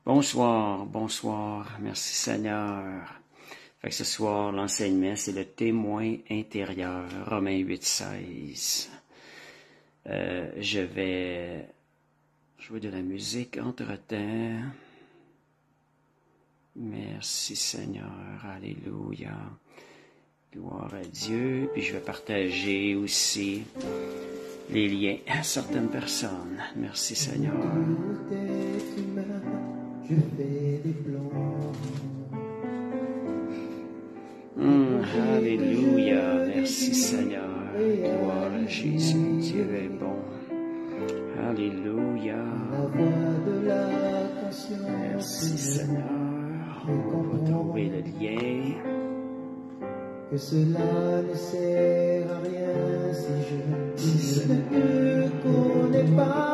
Bonsoir, bonsoir. Merci Seigneur. Fait que ce soir, l'enseignement, c'est le témoin intérieur, Romains 8:16. Je vais jouer de la musique entre-temps. Merci Seigneur, alléluia. Gloire à Dieu. Puis je vais partager aussi les liens à certaines personnes. Merci Seigneur. Je fais des plans. Alléluia. Merci Seigneur. Gloire à Jésus. Dieu est bon. Alléluia. Merci Seigneur. On va trouver le lien. Que cela ne sert à rien si je ne connais pas.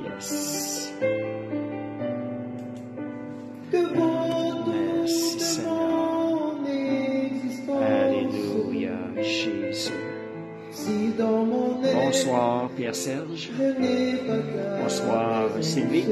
Yes. Que vaut toute mon existence. Alléluia, Jésus. Si dans mon bonsoir, Pierre-Serge. Bonsoir, Sylvie.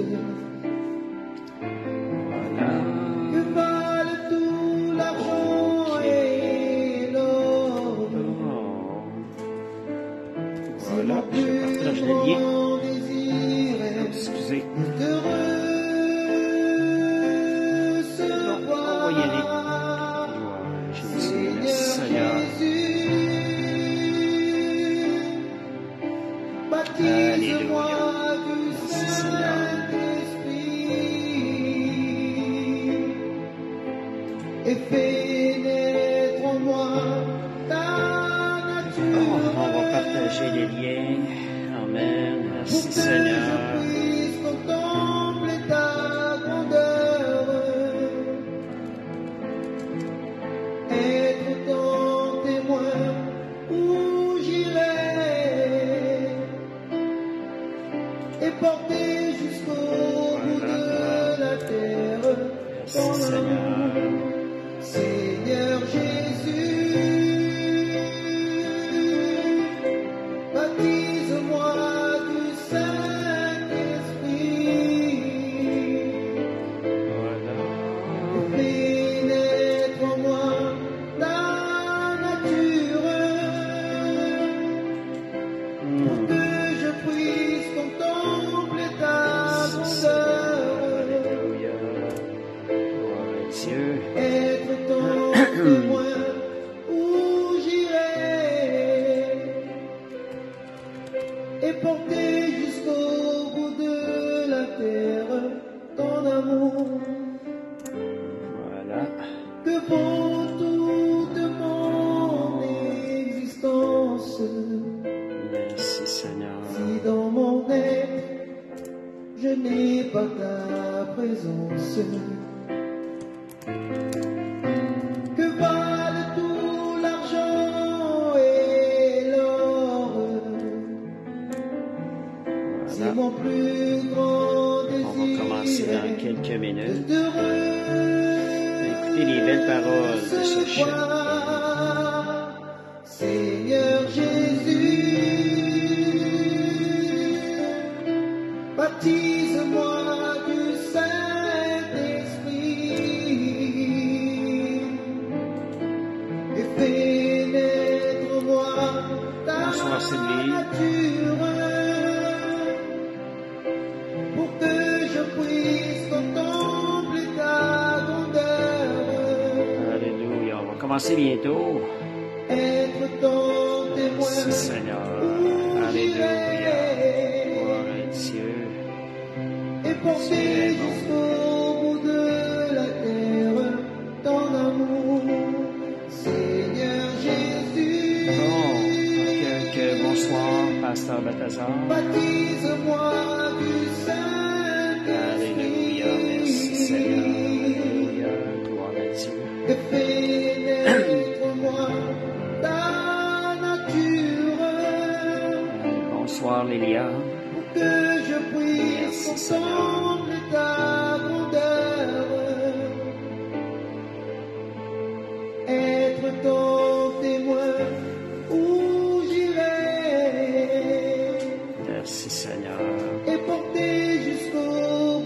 Merci Seigneur. Et porter jusqu'au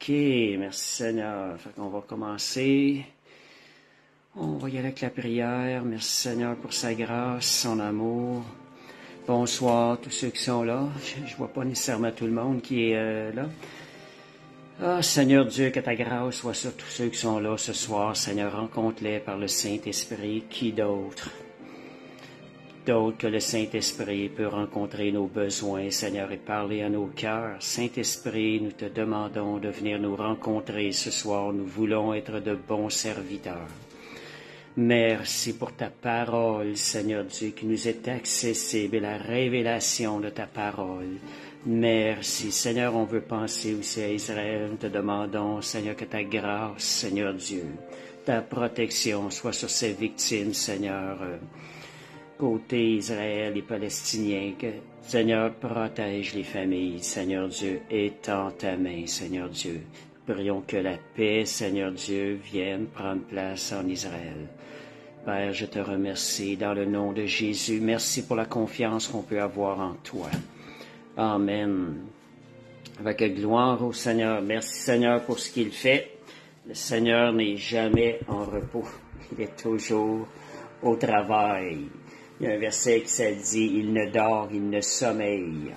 OK, merci Seigneur. Fait qu'on va commencer. On va y aller avec la prière. Merci Seigneur pour sa grâce, son amour. Bonsoir tous ceux qui sont là. Je vois pas nécessairement tout le monde qui est là. Ah, Seigneur Dieu, que ta grâce soit sur tous ceux qui sont là ce soir. Seigneur, rencontre-les par le Saint-Esprit. Qui d'autre? D'autre que le Saint-Esprit peut rencontrer nos besoins, Seigneur, et parler à nos cœurs. Saint-Esprit, nous te demandons de venir nous rencontrer ce soir. Nous voulons être de bons serviteurs. Merci pour ta parole, Seigneur Dieu, qui nous est accessible et la révélation de ta parole. Merci, Seigneur, on veut penser aussi à Israël. Nous te demandons, Seigneur, que ta grâce, Seigneur Dieu, ta protection soit sur ces victimes, Seigneur, côté Israël et Palestiniens, que, Seigneur, protège les familles, Seigneur Dieu, étends ta main, Seigneur Dieu. Prions que la paix, Seigneur Dieu, vienne prendre place en Israël. Père, je te remercie dans le nom de Jésus. Merci pour la confiance qu'on peut avoir en toi. Amen. Avec gloire au Seigneur. Merci Seigneur pour ce qu'il fait. Le Seigneur n'est jamais en repos. Il est toujours au travail. Il y a un verset qui se dit, il ne dort, il ne sommeille.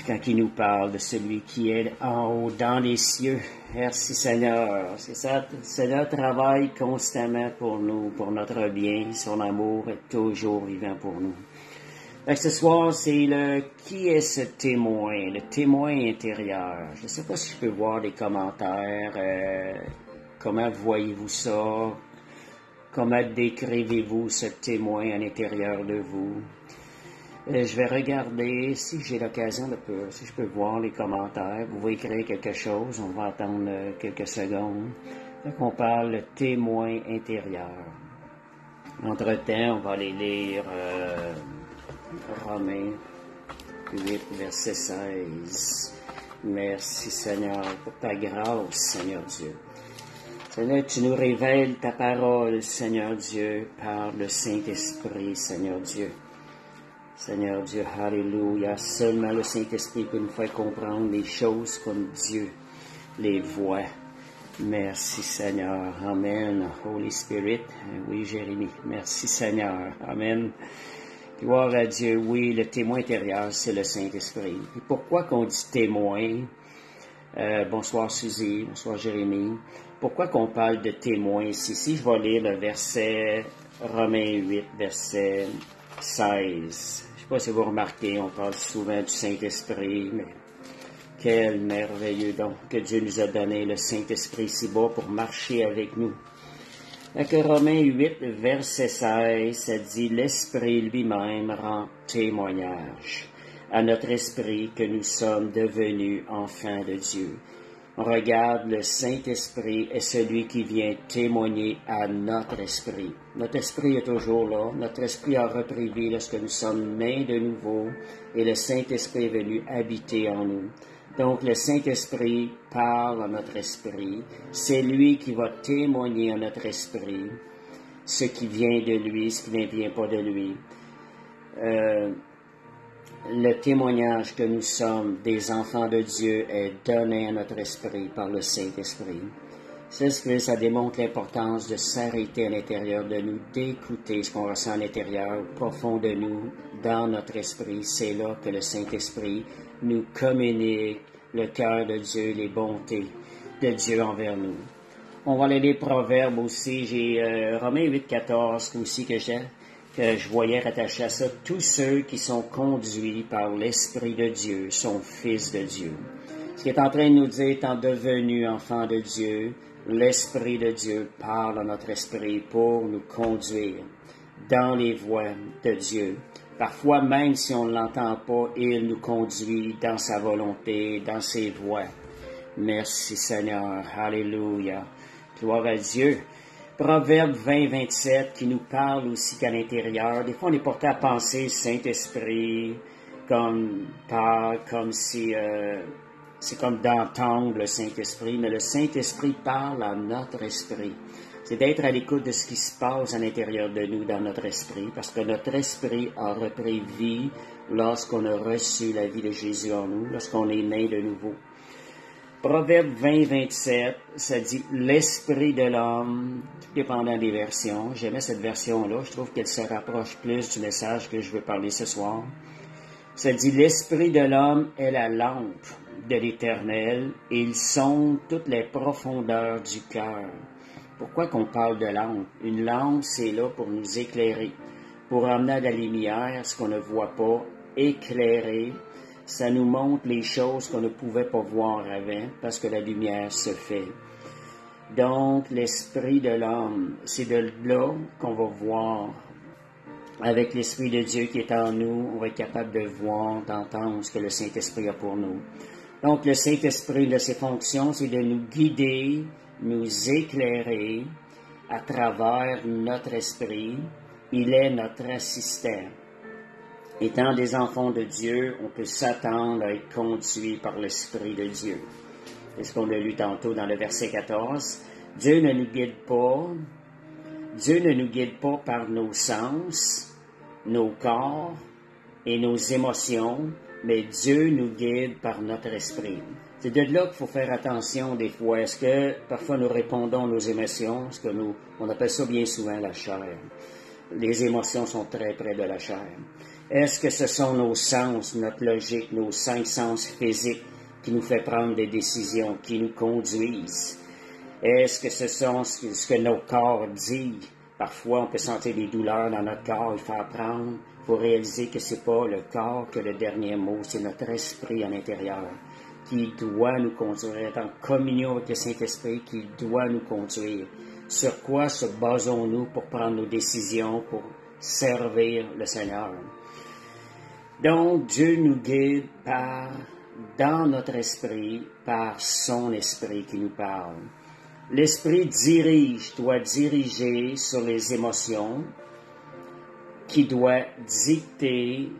Quand il nous parle de celui qui est en haut dans les cieux. Merci Seigneur. C'est ça, le Seigneur travaille constamment pour nous, pour notre bien. Son amour est toujours vivant pour nous. Donc, ce soir, c'est qui est ce témoin, le témoin intérieur. Je ne sais pas si je peux voir des commentaires. Comment voyez-vous ça? Comment décrivez-vous ce témoin à l'intérieur de vous? Je vais regarder si j'ai l'occasion si je peux voir les commentaires. Vous pouvez écrire quelque chose. On va attendre quelques secondes. Donc, on parle de témoin intérieur. Entre-temps, on va aller lire Romains 8, verset 16. Merci Seigneur pour ta grâce, Seigneur Dieu. Seigneur, tu nous révèles ta parole, Seigneur Dieu, par le Saint-Esprit, Seigneur Dieu. Seigneur Dieu, alléluia. Seulement le Saint-Esprit peut nous faire comprendre les choses comme Dieu les voit. Merci Seigneur. Amen. Holy Spirit. Oui, Jérémie. Merci Seigneur. Amen. Gloire à Dieu. Oui, le témoin intérieur, c'est le Saint-Esprit. Et pourquoi qu'on dit témoin? Bonsoir Suzy. Bonsoir Jérémie. Pourquoi qu'on parle de témoin ici? Si je vais lire le verset Romains 8, verset 16. Je ne sais pas si vous remarquez, on parle souvent du Saint-Esprit, mais quel merveilleux don que Dieu nous a donné, le Saint-Esprit si bas pour marcher avec nous. Avec Romains 8, verset 16, ça dit « L'Esprit lui-même rend témoignage à notre esprit que nous sommes devenus enfants de Dieu. » On regarde, le Saint-Esprit est celui qui vient témoigner à notre esprit. Notre esprit est toujours là. Notre esprit a repris vie lorsque nous sommes nés de nouveau et le Saint-Esprit est venu habiter en nous. Donc, le Saint-Esprit parle à notre esprit. C'est lui qui va témoigner à notre esprit ce qui vient de lui, ce qui ne vient pas de lui. Le témoignage que nous sommes des enfants de Dieu est donné à notre esprit par le Saint-Esprit. Ça démontre l'importance de s'arrêter à l'intérieur de nous, d'écouter ce qu'on ressent à l'intérieur, au profond de nous, dans notre esprit. C'est là que le Saint-Esprit nous communique le cœur de Dieu, les bontés de Dieu envers nous. On va aller les proverbes aussi. J'ai Romains 8, 14 aussi que je voyais rattaché à ça. Tous ceux qui sont conduits par l'Esprit de Dieu sont fils de Dieu. Ce qui est en train de nous dire, étant devenus enfants de Dieu, l'Esprit de Dieu parle à notre esprit pour nous conduire dans les voies de Dieu. Parfois, même si on ne l'entend pas, il nous conduit dans sa volonté, dans ses voies. Merci Seigneur. Alléluia. Gloire à Dieu. Proverbe 20, 27 qui nous parle aussi qu'à l'intérieur. Des fois, on est porté à penser le Saint-Esprit comme si c'est comme d'entendre le Saint-Esprit, mais le Saint-Esprit parle à notre esprit. C'est d'être à l'écoute de ce qui se passe à l'intérieur de nous, dans notre esprit, parce que notre esprit a repris vie lorsqu'on a reçu la vie de Jésus en nous, lorsqu'on est né de nouveau. Proverbe 20, 27, ça dit « L'esprit de l'homme », dépendant des versions. J'aimais cette version-là. Je trouve qu'elle se rapproche plus du message que je veux parler ce soir. Ça dit « L'esprit de l'homme est la lampe de l'Éternel et il sonde toutes les profondeurs du cœur. » Pourquoi qu'on parle de lampe? Une lampe, c'est là pour nous éclairer, pour amener à la lumière ce qu'on ne voit pas, éclairer. Ça nous montre les choses qu'on ne pouvait pas voir avant parce que la lumière se fait. Donc, l'esprit de l'homme, c'est de là qu'on va voir. Avec l'Esprit de Dieu qui est en nous, on va être capable de voir, d'entendre ce que le Saint-Esprit a pour nous. Donc, le Saint-Esprit, de ses fonctions, c'est de nous guider, nous éclairer à travers notre esprit. Il est notre assistant. Étant des enfants de Dieu, on peut s'attendre à être conduit par l'Esprit de Dieu. C'est ce qu'on a lu tantôt dans le verset 14. Dieu ne nous guide pas par nos sens, nos corps et nos émotions, mais Dieu nous guide par notre esprit. C'est de là qu'il faut faire attention des fois. Est-ce que parfois nous répondons à nos émotions, ce que on appelle ça bien souvent la chair. Les émotions sont très près de la chair. Est-ce que ce sont nos sens, notre logique, nos 5 sens physiques qui nous fait prendre des décisions, qui nous conduisent? Est-ce que ce sont ce que nos corps disent? Parfois, on peut sentir des douleurs dans notre corps, il faut apprendre. Il faut réaliser que c'est pas le corps que le dernier mot, c'est notre esprit à l'intérieur qui doit nous conduire, en communion avec le Saint-Esprit qui doit nous conduire. Sur quoi se basons-nous pour prendre nos décisions, pour servir le Seigneur? Donc, Dieu nous guide dans notre esprit, par son esprit qui nous parle. L'esprit doit diriger sur les émotions, qui doit dicter.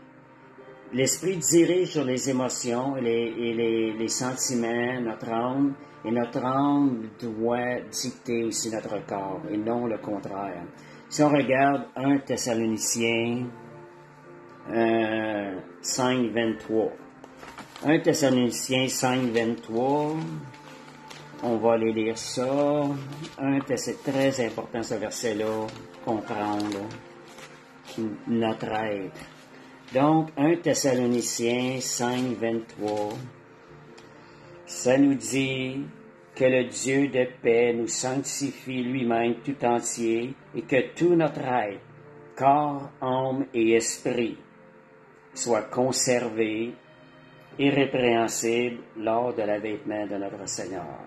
L'esprit dirige sur les émotions et les sentiments, notre âme, et notre âme doit dicter aussi notre corps, et non le contraire. Si on regarde 1 Thessaloniciens 5, 23. 1 Thessaloniciens 5, 23. On va aller lire ça. C'est très important ce verset-là, comprendre notre être. Donc, 1 Thessaloniciens 5, 23, ça nous dit que le Dieu de paix nous sanctifie lui-même tout entier et que tout notre être, corps, âme et esprit, soit conservé, irrépréhensible lors de l'avènement de notre Seigneur.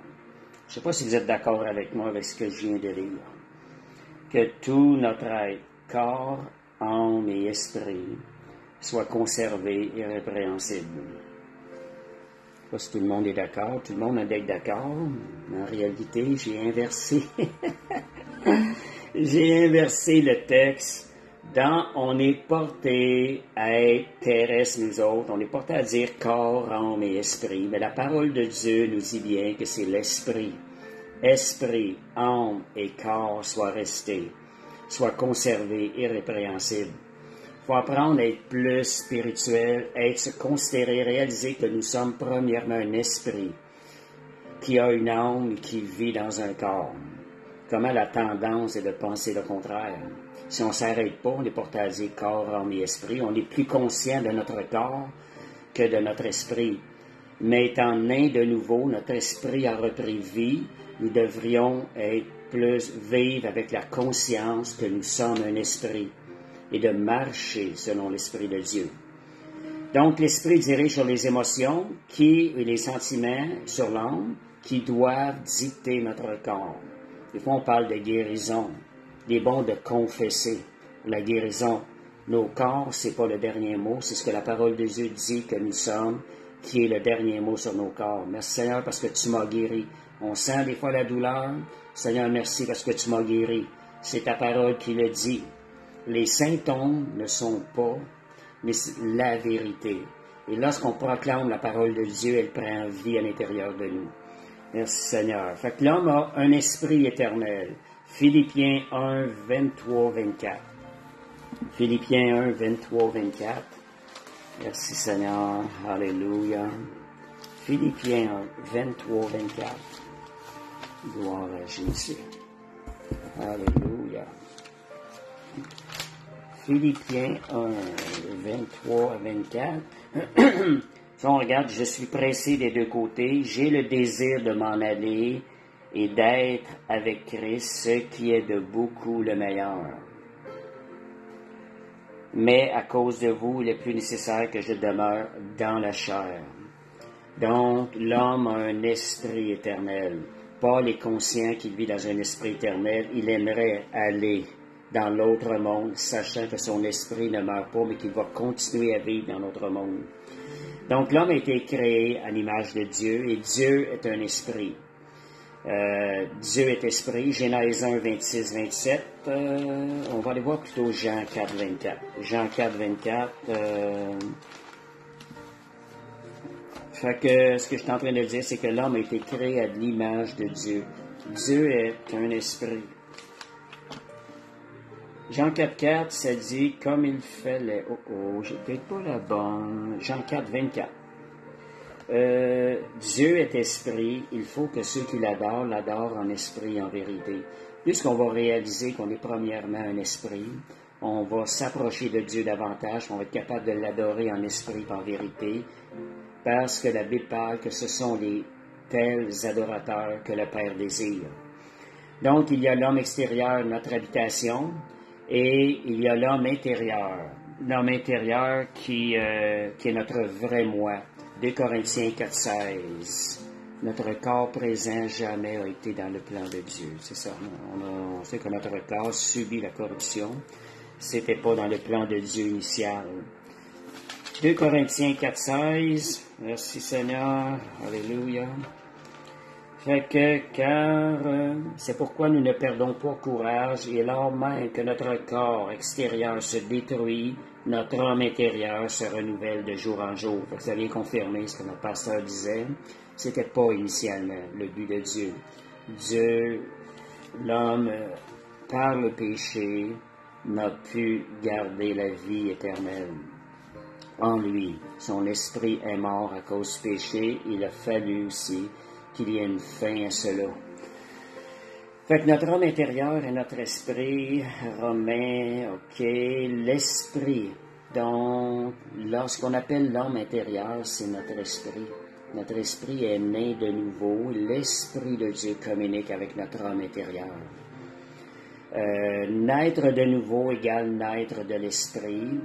Je ne sais pas si vous êtes d'accord avec moi avec ce que je viens de lire. Que tout notre être, corps, âme et esprit, soit conservé, irrépréhensible. Je ne sais pas si tout le monde est d'accord. Tout le monde est d'accord. Mais en réalité, j'ai inversé. J'ai inversé le texte. On est porté à être terrestre, nous autres. On est porté à dire corps, âme et esprit. Mais la parole de Dieu nous dit bien que c'est l'esprit. Esprit, âme et corps soient restés, soient conservés, irrépréhensibles. Il faut apprendre à être plus spirituel, se considérer, réaliser que nous sommes premièrement un esprit qui a une âme et qui vit dans un corps. Comment la tendance est de penser le contraire. Si on ne s'arrête pas, on est porté à dire corps, âme et esprit. On est plus conscient de notre corps que de notre esprit. Mais étant né de nouveau, notre esprit a repris vie. Nous devrions vivre avec la conscience que nous sommes un esprit et de marcher selon l'Esprit de Dieu. Donc, l'Esprit dirige sur les émotions et les sentiments sur l'âme qui doivent dicter notre corps. Des fois, on parle de guérison. Il est bon de confesser la guérison. Nos corps, c'est pas le dernier mot, c'est ce que la parole de Dieu dit que nous sommes, qui est le dernier mot sur nos corps. Merci Seigneur parce que tu m'as guéri. On sent des fois la douleur. Seigneur, merci parce que tu m'as guéri. C'est ta parole qui le dit. Les symptômes ne sont pas, mais c'est la vérité. Et lorsqu'on proclame la parole de Dieu, elle prend vie à l'intérieur de nous. Merci Seigneur. Fait que l'homme a un esprit éternel. Philippiens 1, 23, 24. Philippiens 1, 23, 24. Merci Seigneur. Alléluia. Philippiens 23, 24. Gloire à Jésus. Alléluia. Philippiens 1, 23 à 24. Si on regarde, je suis pressé des deux côtés, j'ai le désir de m'en aller et d'être avec Christ, ce qui est de beaucoup le meilleur. Mais à cause de vous, il est plus nécessaire que je demeure dans la chair. Donc, l'homme a un esprit éternel. Paul est conscient qu'il vit dans un esprit éternel. Il aimerait aller dans l'autre monde, sachant que son esprit ne meurt pas, mais qu'il va continuer à vivre dans l'autre monde. Donc, l'homme a été créé à l'image de Dieu, et Dieu est un esprit. Dieu est esprit. Genèse 1, 26, 27. On va aller voir plutôt Jean 4, 24. Jean 4, 24. Fait que ce que je suis en train de dire, c'est que l'homme a été créé à l'image de Dieu. Dieu est un esprit. Jean 4, 4, ça dit, comme il fait les... j'ai peut-être pas la bonne. Jean 4, 24. Dieu est esprit, il faut que ceux qui l'adorent en esprit et en vérité. Puisqu'on va réaliser qu'on est premièrement un esprit, on va s'approcher de Dieu davantage, on va être capable de l'adorer en esprit et en vérité, parce que la Bible parle que ce sont les tels adorateurs que le Père désire. Donc, il y a l'homme extérieur, notre habitation, et il y a l'homme intérieur. L'homme intérieur qui est notre vrai moi. 2 Corinthiens 4, 16. Notre corps présent jamais a été dans le plan de Dieu. C'est ça. On sait que notre corps subit la corruption. C'était pas dans le plan de Dieu initial. 2 Corinthiens 4, 16. Merci Seigneur. Alléluia. Fait que, car c'est pourquoi nous ne perdons pas courage, et lors même que notre corps extérieur se détruit, notre homme intérieur se renouvelle de jour en jour. Fait que ça vient confirmer ce que notre pasteur disait. C'était pas initialement le but de Dieu. Dieu, l'homme, par le péché, n'a pu garder la vie éternelle en lui. Son esprit est mort à cause du péché. Il a fallu aussi qu'il y ait une fin à cela. Fait que notre homme intérieur et notre esprit, Romain, ok, l'esprit. Donc, lorsqu'on appelle l'homme intérieur, c'est notre esprit. Notre esprit est né de nouveau. L'esprit de Dieu communique avec notre homme intérieur. Naître de nouveau égale naître de l'esprit.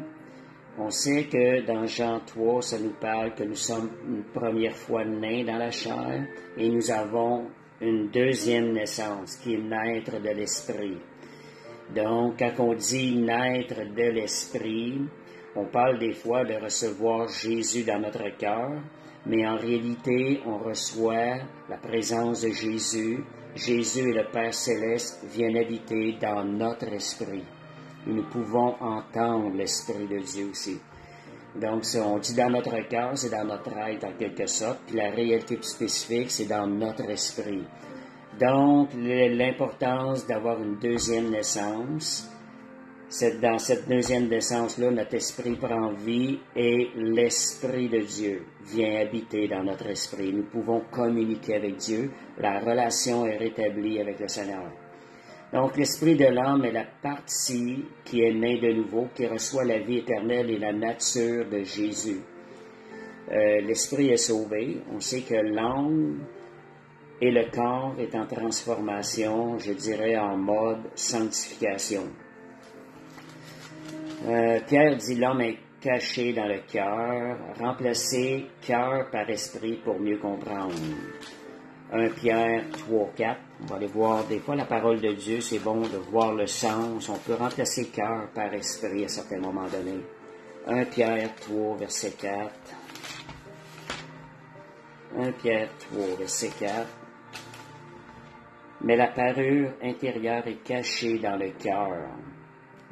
On sait que dans Jean 3, ça nous parle que nous sommes une première fois nés dans la chair et nous avons une deuxième naissance qui est naître de l'esprit. Donc, quand on dit naître de l'esprit, on parle des fois de recevoir Jésus dans notre cœur, mais en réalité, on reçoit la présence de Jésus. Jésus et le Père Céleste viennent habiter dans notre esprit. Et nous pouvons entendre l'Esprit de Dieu aussi. Donc, ça, on dit dans notre cœur, c'est dans notre être en quelque sorte, puis la réalité plus spécifique, c'est dans notre esprit. Donc, l'importance d'avoir une deuxième naissance, c'est dans cette deuxième naissance-là, notre esprit prend vie et l'Esprit de Dieu vient habiter dans notre esprit. Nous pouvons communiquer avec Dieu, la relation est rétablie avec le Seigneur. Donc, l'esprit de l'homme est la partie qui est née de nouveau, qui reçoit la vie éternelle et la nature de Jésus. L'esprit est sauvé. On sait que l'âme et le corps est en transformation, je dirais en mode sanctification. Pierre dit l'homme est caché dans le cœur, remplacer cœur par esprit pour mieux comprendre. 1 Pierre 3, 4, on va aller voir, des fois la parole de Dieu, c'est bon de voir le sens, on peut remplacer cœur par esprit à certains moments donnés. 1 Pierre 3, verset 4. 1 Pierre 3, verset 4. Mais la parure intérieure est cachée dans le cœur,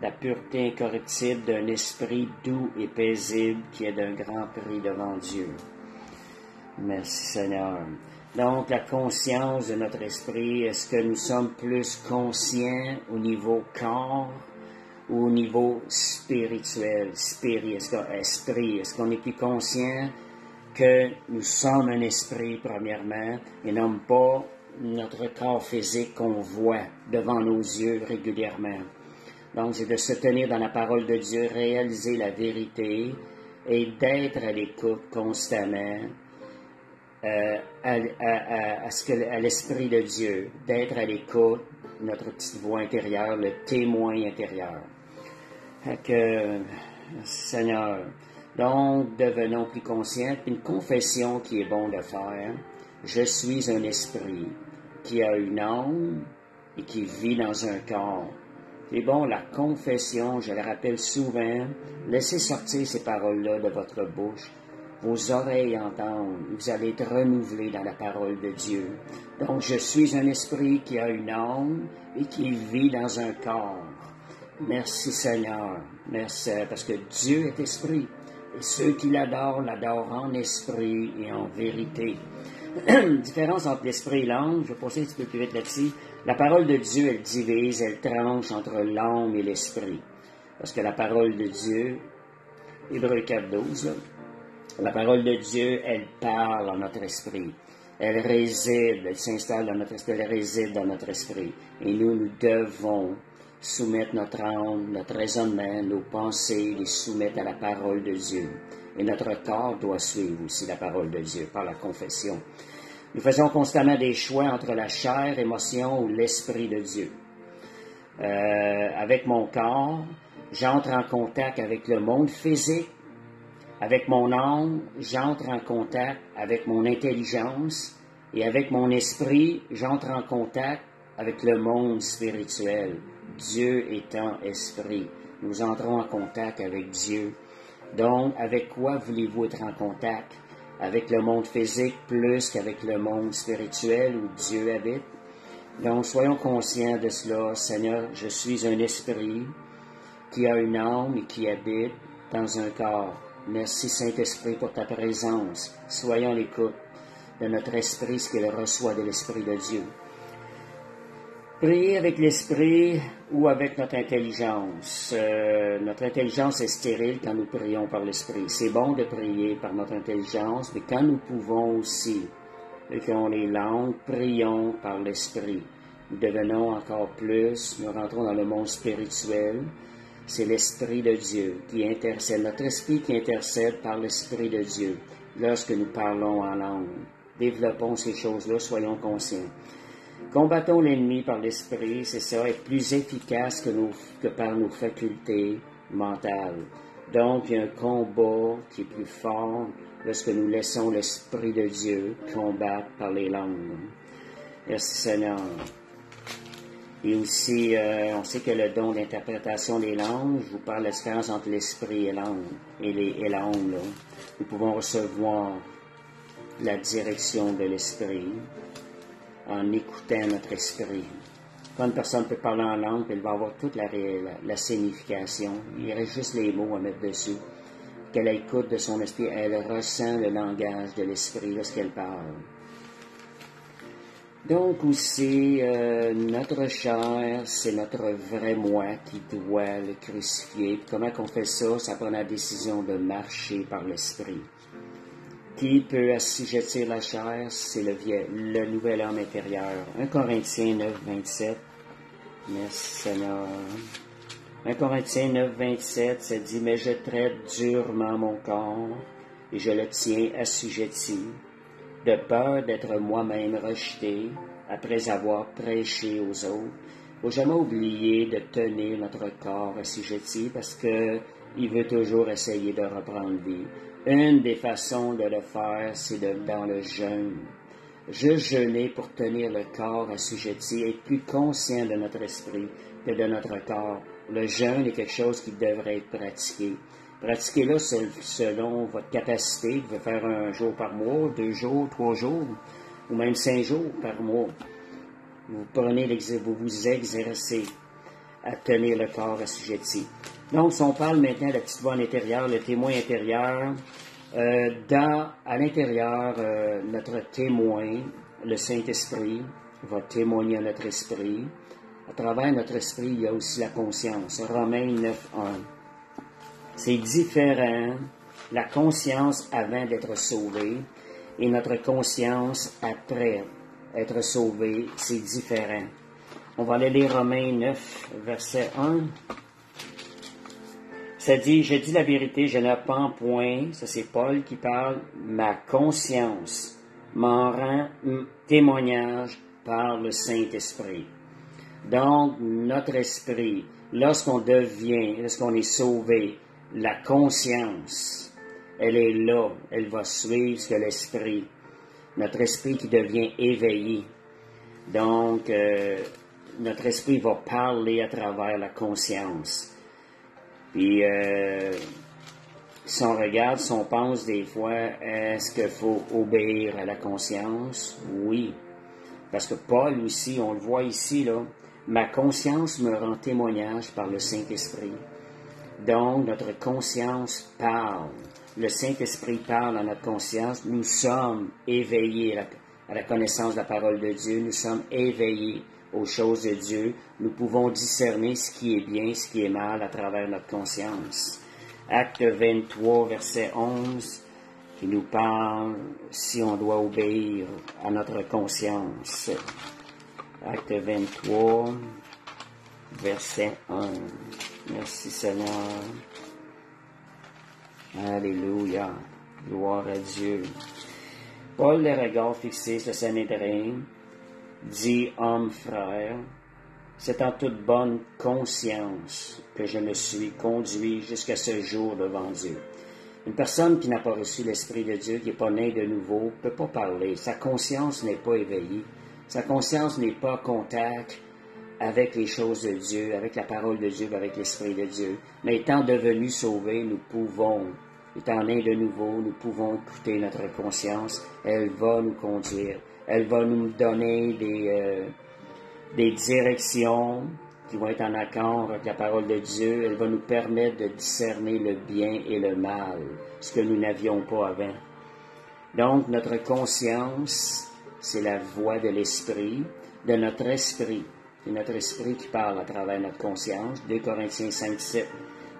la pureté incorruptible d'un esprit doux et paisible qui est d'un grand prix devant Dieu. Merci Seigneur. Donc, la conscience de notre esprit, est-ce que nous sommes plus conscients au niveau corps ou au niveau spirituel, esprit? Est-ce qu'on est plus conscient que nous sommes un esprit, premièrement, et non pas notre corps physique qu'on voit devant nos yeux régulièrement. Donc, c'est de se tenir dans la parole de Dieu, réaliser la vérité et d'être à l'écoute constamment à l'Esprit de Dieu, d'être à l'écoute, notre petite voix intérieure, le témoin intérieur. Fait que, Seigneur, donc devenons plus conscients, une confession qui est bon de faire. Je suis un esprit qui a une âme et qui vit dans un corps. C'est bon, la confession, je le rappelle souvent, laissez sortir ces paroles-là de votre bouche. Vos oreilles entendent, vous allez être renouvelés dans la parole de Dieu. Donc, je suis un esprit qui a une âme et qui vit dans un corps. Merci Seigneur, merci, parce que Dieu est esprit. Et ceux qui l'adorent en esprit et en vérité. Différence entre l'esprit et l'âme, je vais passer un petit peu plus vite là-dessus. La parole de Dieu, elle divise, elle tranche entre l'âme et l'esprit. Parce que la parole de Dieu, Hébreux 4:12, là, la parole de Dieu, elle parle en notre esprit. Elle réside, elle s'installe dans notre esprit, elle réside dans notre esprit. Et nous devons soumettre notre âme, notre raisonnement, nos pensées, les soumettre à la parole de Dieu. Et notre corps doit suivre aussi la parole de Dieu par la confession. Nous faisons constamment des choix entre la chair, émotion ou l'esprit de Dieu. Avec mon corps, j'entre en contact avec le monde physique. Avec mon âme, j'entre en contact avec mon intelligence. Et avec mon esprit, j'entre en contact avec le monde spirituel. Dieu étant esprit, nous entrons en contact avec Dieu. Donc, avec quoi voulez-vous être en contact? Avec le monde physique plus qu'avec le monde spirituel où Dieu habite? Donc, soyons conscients de cela. Seigneur, je suis un esprit qui a une âme et qui habite dans un corps. Merci Saint-Esprit pour ta présence. Soyons à l'écoute de notre esprit, ce qu'il reçoit de l'Esprit de Dieu. Prier avec l'esprit ou avec notre intelligence. Notre intelligence est stérile quand nous prions par l'esprit. C'est bon de prier par notre intelligence, mais quand nous pouvons aussi, et qu'on les langues, prions par l'esprit. Nous devenons encore plus, nous rentrons dans le monde spirituel. C'est l'Esprit de Dieu qui intercède, notre esprit qui intercède par l'Esprit de Dieu lorsque nous parlons en langue. Développons ces choses-là, soyons conscients. Combattons l'ennemi par l'esprit, c'est ça, être plus efficace que par nos facultés mentales. Donc, il y a un combat qui est plus fort lorsque nous laissons l'Esprit de Dieu combattre par les langues. Merci Seigneur. Et aussi, on sait que le don d'interprétation des langues, je vous parle de la différence entre l'esprit et langue, et la langue, là. Nous pouvons recevoir la direction de l'esprit en écoutant notre esprit. Quand une personne peut parler en langue, elle va avoir toute la signification. Il reste juste les mots à mettre dessus. Qu'elle écoute de son esprit, elle ressent le langage de l'esprit lorsqu'elle parle. Donc aussi, notre chair, c'est notre vrai moi qui doit le crucifier. Puis comment on fait ça? Ça prend la décision de marcher par l'esprit. Qui peut assujettir la chair? C'est le nouvel homme intérieur. 1 Corinthiens 9, 27. Merci Seigneur. 1 Corinthiens 9, 27, ça dit « Mais je traite durement mon corps et je le tiens assujetti, de peur d'être moi-même rejeté après avoir prêché aux autres. » Il ne faut jamais oublier de tenir notre corps assujetti parce qu'il veut toujours essayer de reprendre vie. Une des façons de le faire, c'est dans le jeûne. Juste jeûner pour tenir le corps assujetti, être plus conscient de notre esprit que de notre corps. Le jeûne est quelque chose qui devrait être pratiqué. Pratiquez-le selon votre capacité. Vous pouvez faire 1 jour par mois, 2 jours, 3 jours, ou même 5 jours par mois. Vous vous exercez à tenir le corps assujetti. Donc, si on parle maintenant de la petite voix intérieure, le témoin intérieur, à l'intérieur, notre témoin, le Saint-Esprit, va témoigner à notre esprit. À travers notre esprit, il y a aussi la conscience. Romains 9, 1. C'est différent la conscience avant d'être sauvé et notre conscience après être sauvé, c'est différent. On va aller lire Romains 9, verset 1. Ça dit, je dis la vérité, je ne pens point, ça c'est Paul qui parle, ma conscience m'en rend témoignage par le Saint-Esprit. Donc, notre esprit, lorsqu'on est sauvé, la conscience, elle est là, elle va suivre ce que l'esprit, notre esprit qui devient éveillé. Donc, notre esprit va parler à travers la conscience. Puis, si on regarde, si on pense des fois, est-ce qu'il faut obéir à la conscience? Oui. Parce que Paul aussi, on le voit ici, là, ma conscience me rend témoignage par le Saint-Esprit. Donc, notre conscience parle. Le Saint-Esprit parle à notre conscience. Nous sommes éveillés à la connaissance de la parole de Dieu. Nous sommes éveillés aux choses de Dieu. Nous pouvons discerner ce qui est bien, ce qui est mal à travers notre conscience. Acte 23, verset 11, qui nous parle si on doit obéir à notre conscience. Acte 23, verset 1. Merci Seigneur. Alléluia. Gloire à Dieu. Paul, les regards fixés sur Sanhédrin, dit, homme frère, c'est en toute bonne conscience que je me suis conduit jusqu'à ce jour devant Dieu. Une personne qui n'a pas reçu l'Esprit de Dieu, qui n'est pas née de nouveau, ne peut pas parler. Sa conscience n'est pas éveillée. Sa conscience n'est pas en contact avec les choses de Dieu, avec la parole de Dieu, avec l'Esprit de Dieu. Mais étant devenus sauvés, nous pouvons, étant nés de nouveau, nous pouvons écouter notre conscience. Elle va nous conduire. Elle va nous donner des directions qui vont être en accord avec la parole de Dieu. Elle va nous permettre de discerner le bien et le mal, ce que nous n'avions pas avant. Donc, notre conscience, c'est la voix de l'Esprit, de notre esprit. C'est notre esprit qui parle à travers notre conscience. 2 Corinthiens 5, 7.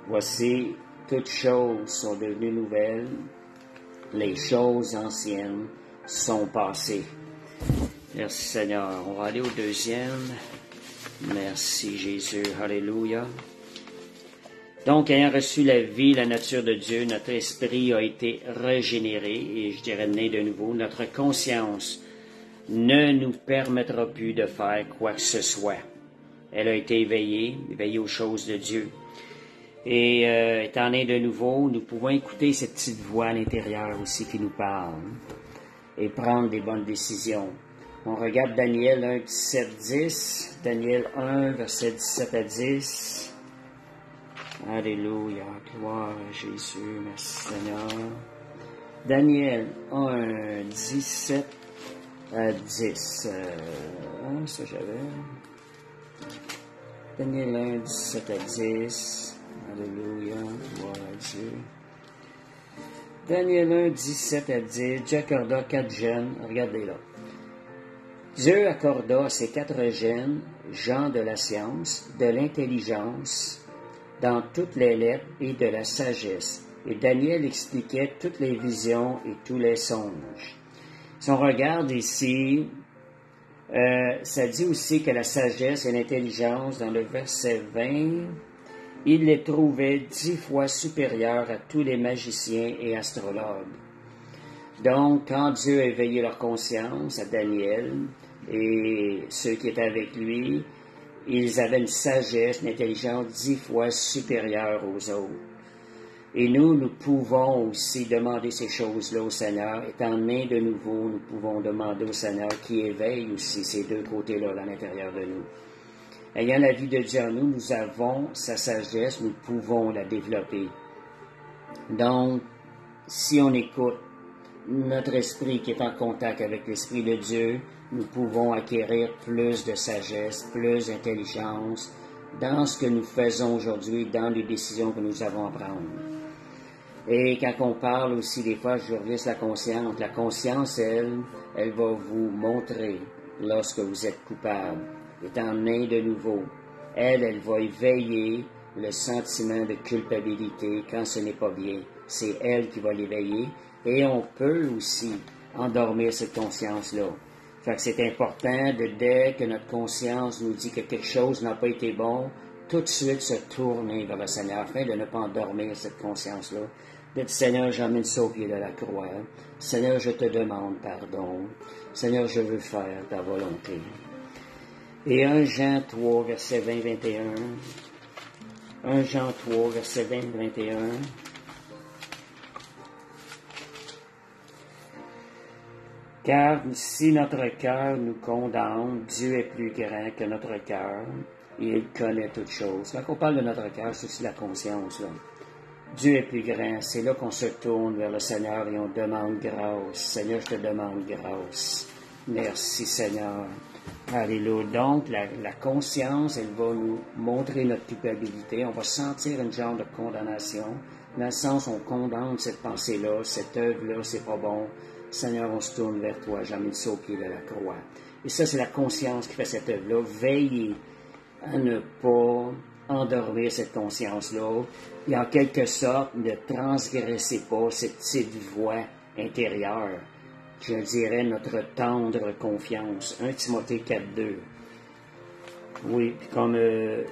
Voici, toutes choses sont devenues nouvelles. Les choses anciennes sont passées. Merci Seigneur. On va aller au deuxième. Merci Jésus. Alléluia. Donc, ayant reçu la vie, la nature de Dieu, notre esprit a été régénéré, et je dirais né de nouveau. Notre conscience ne nous permettra plus de faire quoi que ce soit. Elle a été éveillée aux choses de Dieu. Et étant né de nouveau, nous pouvons écouter cette petite voix à l'intérieur aussi qui nous parle et prendre des bonnes décisions. On regarde Daniel 1, 17, 10. Daniel 1, verset 17 à 10. Alléluia, gloire à Jésus, merci Seigneur. Daniel 1, 17 à 10. Ça j'avais. Daniel 1, 17 à 10. Alléluia, gloire à Dieu. Daniel 1, 17 à 10. Dieu accorda 4 jeunes. Regardez là. Dieu accorda à ces 4 jeunes gens de la science, de l'intelligence, dans toutes les lettres et de la sagesse. Et Daniel expliquait toutes les visions et tous les songes. Si on regarde ici, ça dit aussi que la sagesse et l'intelligence, dans le verset 20, il les trouvait 10 fois supérieures à tous les magiciens et astrologues. Donc, quand Dieu a éveillé leur conscience à Daniel et ceux qui étaient avec lui, ils avaient une sagesse, une intelligence 10 fois supérieure aux autres. Et nous pouvons aussi demander ces choses-là au Seigneur. Étant nés de nouveau, nous pouvons demander au Seigneur qui éveille aussi ces deux côtés-là à l'intérieur de nous. Ayant la vie de Dieu en nous, nous avons sa sagesse, nous pouvons la développer. Donc, si on écoute notre esprit qui est en contact avec l'Esprit de Dieu, nous pouvons acquérir plus de sagesse, plus d'intelligence dans ce que nous faisons aujourd'hui, dans les décisions que nous avons à prendre. Et quand on parle aussi, des fois, je reviens sur la conscience, elle va vous montrer lorsque vous êtes coupable, étant né de nouveau. Elle va éveiller le sentiment de culpabilité quand ce n'est pas bien. c'est elle qui va l'éveiller. Et on peut aussi endormir cette conscience-là. Fait que c'est important de, dès que notre conscience nous dit que quelque chose n'a pas été bon, tout de suite se tourner vers le Seigneur afin de ne pas endormir cette conscience-là. De dire, Seigneur, j'emmène ça au pied de la croix. Seigneur, je te demande pardon. Seigneur, je veux faire ta volonté. Et 1 Jean 3, verset 20-21. 1 Jean 3, verset 20-21. Car si notre cœur nous condamne, Dieu est plus grand que notre cœur et il connaît toutes choses. Quand on parle de notre cœur, c'est aussi la conscience, là. Dieu est plus grand, c'est là qu'on se tourne vers le Seigneur et on demande grâce. Seigneur, je te demande grâce. Merci Seigneur. Alléluia. Donc, la conscience, elle va nous montrer notre culpabilité. On va sentir une genre de condamnation. Dans le sens, on condamne cette pensée-là, cette œuvre-là, c'est pas bon. Seigneur, on se tourne vers toi, j'emmène ça au pied de la croix. Et ça, c'est la conscience qui fait cette œuvre-là. Veillez à ne pas endormir cette conscience-là et en quelque sorte ne transgressez pas cette petite voix intérieure, je dirais notre tendre confiance. 1 Timothée 4.2. Oui, comme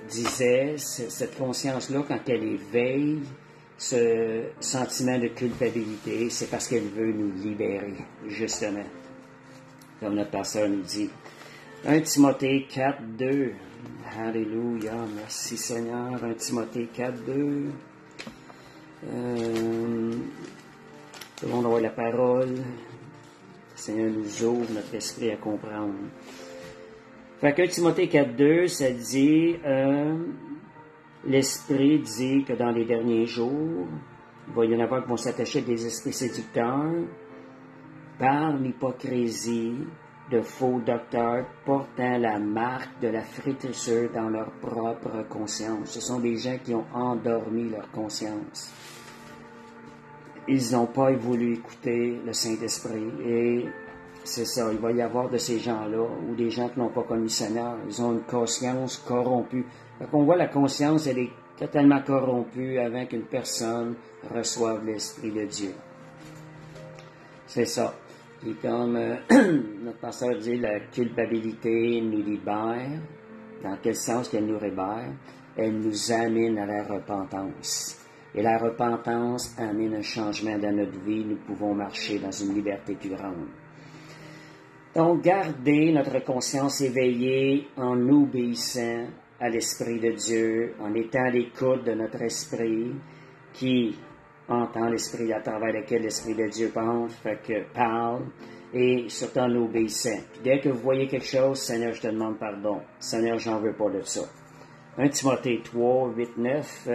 disait, cette conscience-là, quand elle éveille ce sentiment de culpabilité, c'est parce qu'elle veut nous libérer, justement. Comme notre pasteur nous dit. 1 Timothée 4.2. Alléluia, merci Seigneur. 1 Timothée 4.2. Tout le monde envoie la parole. Le Seigneur nous ouvre notre esprit à comprendre. Fait que 1 Timothée 4.2, ça dit, l'Esprit dit que dans les derniers jours, il va y en avoir qui vont s'attacher à des esprits séducteurs par l'hypocrisie de faux docteurs portant la marque de la flétrissure dans leur propre conscience. Ce sont des gens qui ont endormi leur conscience. Ils n'ont pas voulu écouter le Saint-Esprit et c'est ça, il va y avoir de ces gens-là ou des gens qui n'ont pas connu le Seigneur. Ils ont une conscience corrompue. Donc on voit la conscience, elle est totalement corrompue avant qu'une personne reçoive l'Esprit de Dieu. C'est ça. Et comme notre pasteur dit, la culpabilité nous libère. Dans quel sens qu'elle nous libère? Elle nous amène à la repentance. Et la repentance amène un changement dans notre vie. Nous pouvons marcher dans une liberté plus grande. Donc, garder notre conscience éveillée en obéissant à l'Esprit de Dieu, en étant à l'écoute de notre esprit qui entend l'Esprit à travers lequel l'Esprit de Dieu parle, et surtout en obéissant. Puis dès que vous voyez quelque chose, Seigneur, je te demande pardon. Seigneur, j'en veux pas de ça. 1 Timothée 3, 8, 9,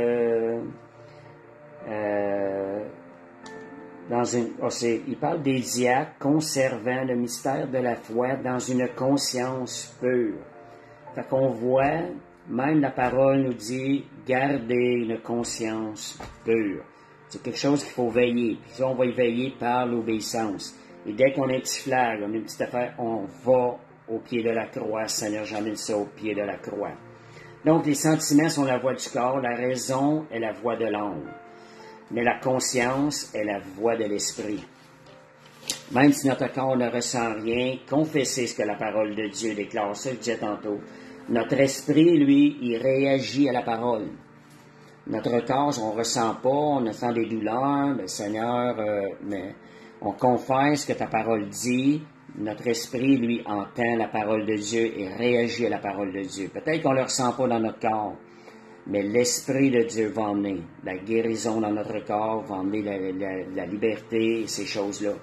il parle des diacres conservant le mystère de la foi dans une conscience pure. Fait qu'on voit, même la parole nous dit, garder une conscience pure. C'est quelque chose qu'il faut veiller. Puis ça, on va y veiller par l'obéissance. Et dès qu'on a un petit flag, on a une petite affaire, on va au pied de la croix. Seigneur, j'emmène ça au pied de la croix. Donc, les sentiments sont la voix du corps, la raison est la voix de l'âme. Mais la conscience est la voix de l'esprit. Même si notre corps ne ressent rien, confessez ce que la parole de Dieu déclare. Ça, je disais tantôt. Notre esprit, lui, il réagit à la parole. Notre corps, on ne ressent pas, on ressent des douleurs, mais Seigneur, mais on confesse ce que ta parole dit. Notre esprit, lui, entend la parole de Dieu et réagit à la parole de Dieu. Peut-être qu'on ne le ressent pas dans notre corps, mais l'Esprit de Dieu va emmener la guérison dans notre corps, va emmener la liberté et ces choses-là.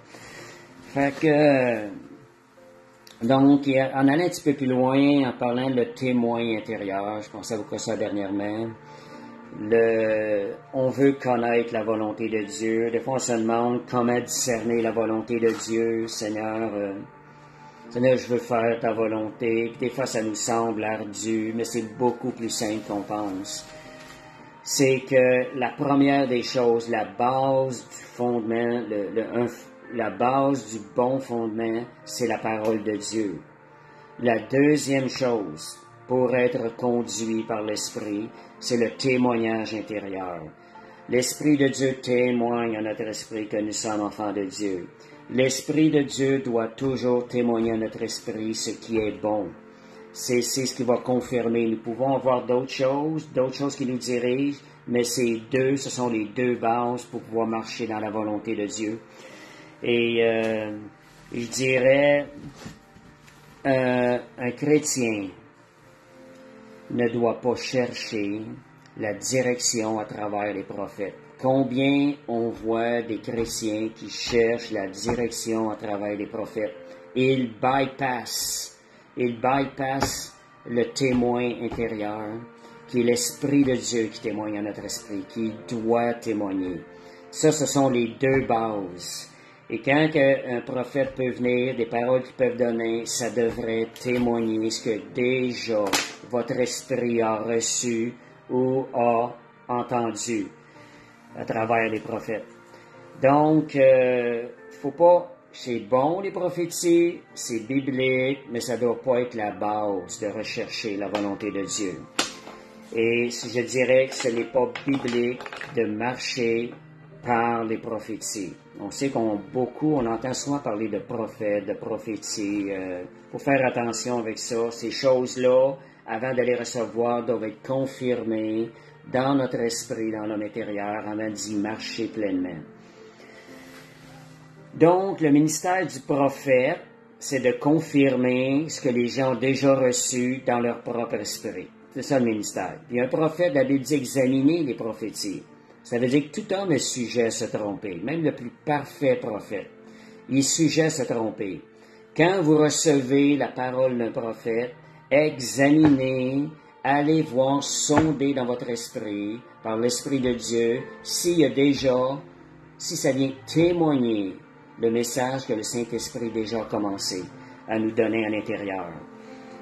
Fait que, donc, en allant un petit peu plus loin, en parlant de témoin intérieur, je pensais beaucoup à ça dernièrement, on veut connaître la volonté de Dieu. Des fois, on se demande comment discerner la volonté de Dieu. Seigneur, Seigneur, je veux faire ta volonté. Puis des fois, ça nous semble ardu, mais c'est beaucoup plus simple qu'on pense. C'est que la première des choses, la base du fondement, la base du bon fondement, c'est la parole de Dieu. La deuxième chose, pour être conduit par l'Esprit, c'est le témoignage intérieur. L'Esprit de Dieu témoigne à notre esprit que nous sommes enfants de Dieu. L'Esprit de Dieu doit toujours témoigner à notre esprit ce qui est bon. C'est ce qui va confirmer. Nous pouvons avoir d'autres choses qui nous dirigent, mais ce sont les deux bases pour pouvoir marcher dans la volonté de Dieu. Et je dirais, un chrétien ne doit pas chercher la direction à travers les prophètes. Combien on voit des chrétiens qui cherchent la direction à travers les prophètes? Ils bypassent le témoin intérieur, qui est l'Esprit de Dieu qui témoigne à notre esprit, qui doit témoigner. Ça, ce sont les deux bases. Et quand un prophète peut venir, des paroles qu'il peut donner, ça devrait témoigner ce que déjà votre esprit a reçu ou a entendu à travers les prophètes. Donc, faut pas, c'est bon les prophéties, c'est biblique, mais ça doit pas être la base de rechercher la volonté de Dieu. Et je dirais que ce n'est pas biblique de marcher par les prophéties. On sait on entend souvent parler de prophètes, de prophéties. Faut faire attention avec ça. Ces choses-là, avant de les recevoir, doivent être confirmées dans notre esprit, dans l'homme intérieur, avant d'y marcher pleinement. Donc, le ministère du prophète, c'est de confirmer ce que les gens ont déjà reçu dans leur propre esprit. C'est ça le ministère. Puis un prophète, la Bible dit examiner les prophéties. Ça veut dire que tout homme est sujet à se tromper, même le plus parfait prophète. Il est sujet à se tromper. Quand vous recevez la parole d'un prophète, examinez, allez voir, sondez dans votre esprit, par l'Esprit de Dieu, si ça vient témoigner le message que le Saint-Esprit a déjà commencé à nous donner à l'intérieur.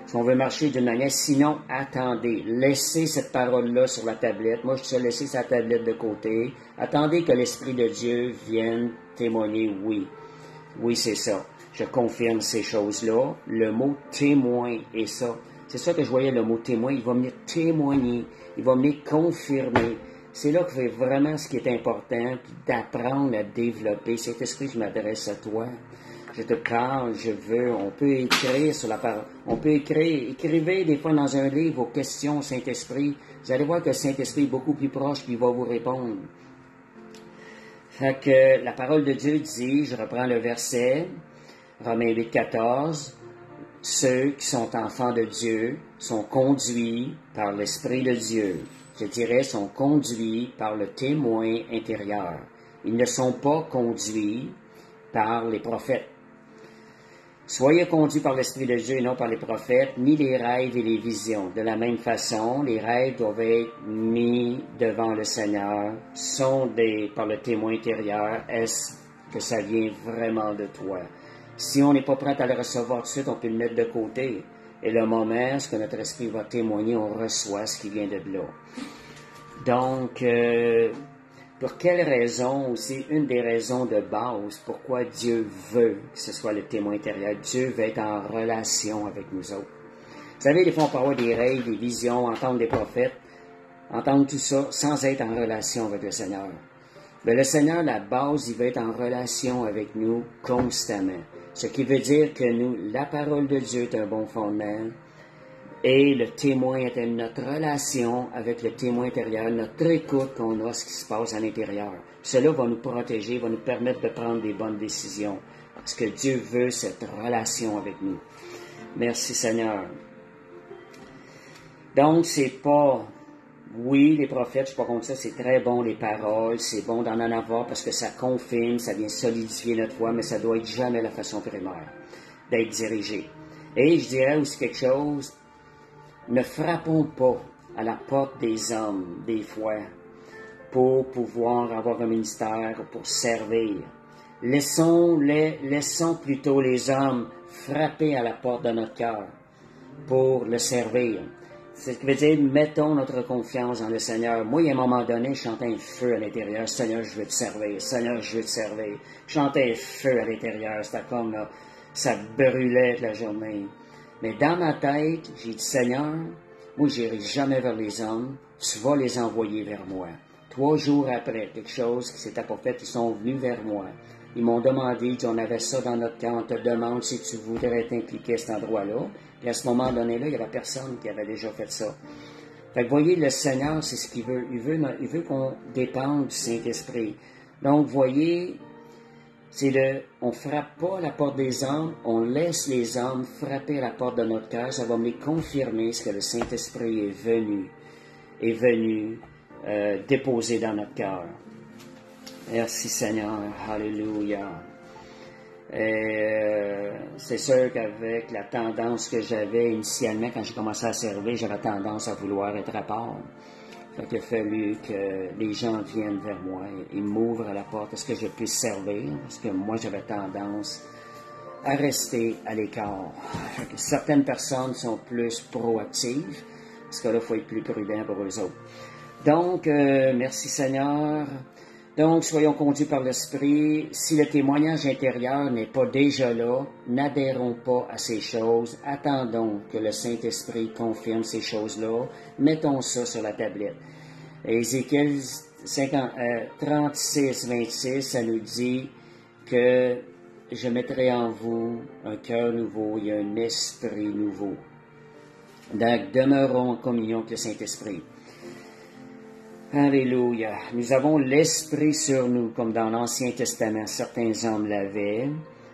Si on veut marcher d'une manière, sinon, attendez, laissez cette parole-là sur la tablette. Moi, je te laisse sa tablette de côté. Attendez que l'Esprit de Dieu vienne témoigner, oui. Oui, c'est ça. Je confirme ces choses-là. Le mot témoin est ça. C'est ça que je voyais, le mot témoin. Il va venir témoigner. Il va venir confirmer. C'est là que c'est vraiment ce qui est important, d'apprendre à développer. Cet esprit, je m'adresse à toi. Je te parle, on peut écrire sur la parole. On peut écrivez des fois dans un livre vos questions au Saint-Esprit. Vous allez voir que le Saint-Esprit est beaucoup plus proche puis il va vous répondre. Fait que la parole de Dieu dit, je reprends le verset, Romains 8, 14, ceux qui sont enfants de Dieu sont conduits par l'Esprit de Dieu. Je dirais, sont conduits par le témoin intérieur. Ils ne sont pas conduits par les prophètes. Soyez conduits par l'Esprit de Dieu et non par les prophètes, ni les rêves et les visions. De la même façon, les rêves doivent être mis devant le Seigneur, sondés par le témoin intérieur. Est-ce que ça vient vraiment de toi? Si on n'est pas prêt à le recevoir tout de suite, on peut le mettre de côté. Et le moment où notre esprit va témoigner, on reçoit ce qui vient de là. Donc, pour quelle raison aussi, une des raisons de base, pourquoi Dieu veut que ce soit le témoin intérieur, Dieu veut être en relation avec nous autres. Vous savez, des fois on peut avoir des rêves, des visions, entendre des prophètes, entendre tout ça sans être en relation avec le Seigneur. Mais le Seigneur, la base, il veut être en relation avec nous constamment. Ce qui veut dire que la parole de Dieu est un bon fondement, et le témoin est notre relation avec le témoin intérieur, notre écoute qu'on a ce qui se passe à l'intérieur. Cela va nous protéger, va nous permettre de prendre des bonnes décisions, parce que Dieu veut cette relation avec nous. Merci Seigneur. Donc, c'est pas... Oui, les prophètes, je suis pas contre ça, c'est très bon les paroles, c'est bon d'en avoir parce que ça confirme, ça vient solidifier notre foi, mais ça doit être jamais la façon primaire d'être dirigé. Et je dirais aussi quelque chose, ne frappons pas à la porte des hommes, des fois, pour pouvoir avoir un ministère, pour servir. Laissons plutôt les hommes frapper à la porte de notre cœur pour le servir. C'est ce qui veut dire, mettons notre confiance dans le Seigneur. Moi, il y a un moment donné, je chantais un feu à l'intérieur. Seigneur, je veux te servir. Seigneur, je veux te servir. Je chantais un feu à l'intérieur. C'était comme, là, ça brûlait toute la journée. Mais dans ma tête, j'ai dit, Seigneur, moi, je n'irai jamais vers les hommes. Tu vas les envoyer vers moi. 3 jours après, quelque chose qui s'était pas fait, ils sont venus vers moi. Ils m'ont demandé, on avait ça dans notre camp, on te demande si tu voudrais t'impliquer à cet endroit-là. Puis à ce moment donné-là, il n'y avait personne qui avait déjà fait ça. Fait que voyez, le Seigneur, c'est ce qu'il veut. Il veut qu'on dépende du Saint-Esprit. Donc, voyez, on frappe pas à la porte des hommes, on laisse les hommes frapper à la porte de notre cœur. Ça va me confirmer ce que le Saint-Esprit est venu déposer dans notre cœur. Merci Seigneur, alléluia. C'est sûr qu'avec la tendance que j'avais initialement quand j'ai commencé à servir, j'avais tendance à vouloir être à part. Fait qu'il a fallu que les gens viennent vers moi et m'ouvrent à la porte. Est-ce que je puisse servir? Parce que moi, j'avais tendance à rester à l'écart. Certaines personnes sont plus proactives, parce que là, il faut être plus prudent pour eux autres. Donc, merci Seigneur. Donc, soyons conduits par l'Esprit. Si le témoignage intérieur n'est pas déjà là, n'adhérons pas à ces choses. Attendons que le Saint-Esprit confirme ces choses-là. Mettons ça sur la tablette. Ézéchiel 36, 26, ça nous dit que je mettrai en vous un cœur nouveau et un esprit nouveau. Donc, demeurons en communion avec le Saint-Esprit. Alléluia. Nous avons l'Esprit sur nous, comme dans l'Ancien Testament, certains hommes l'avaient,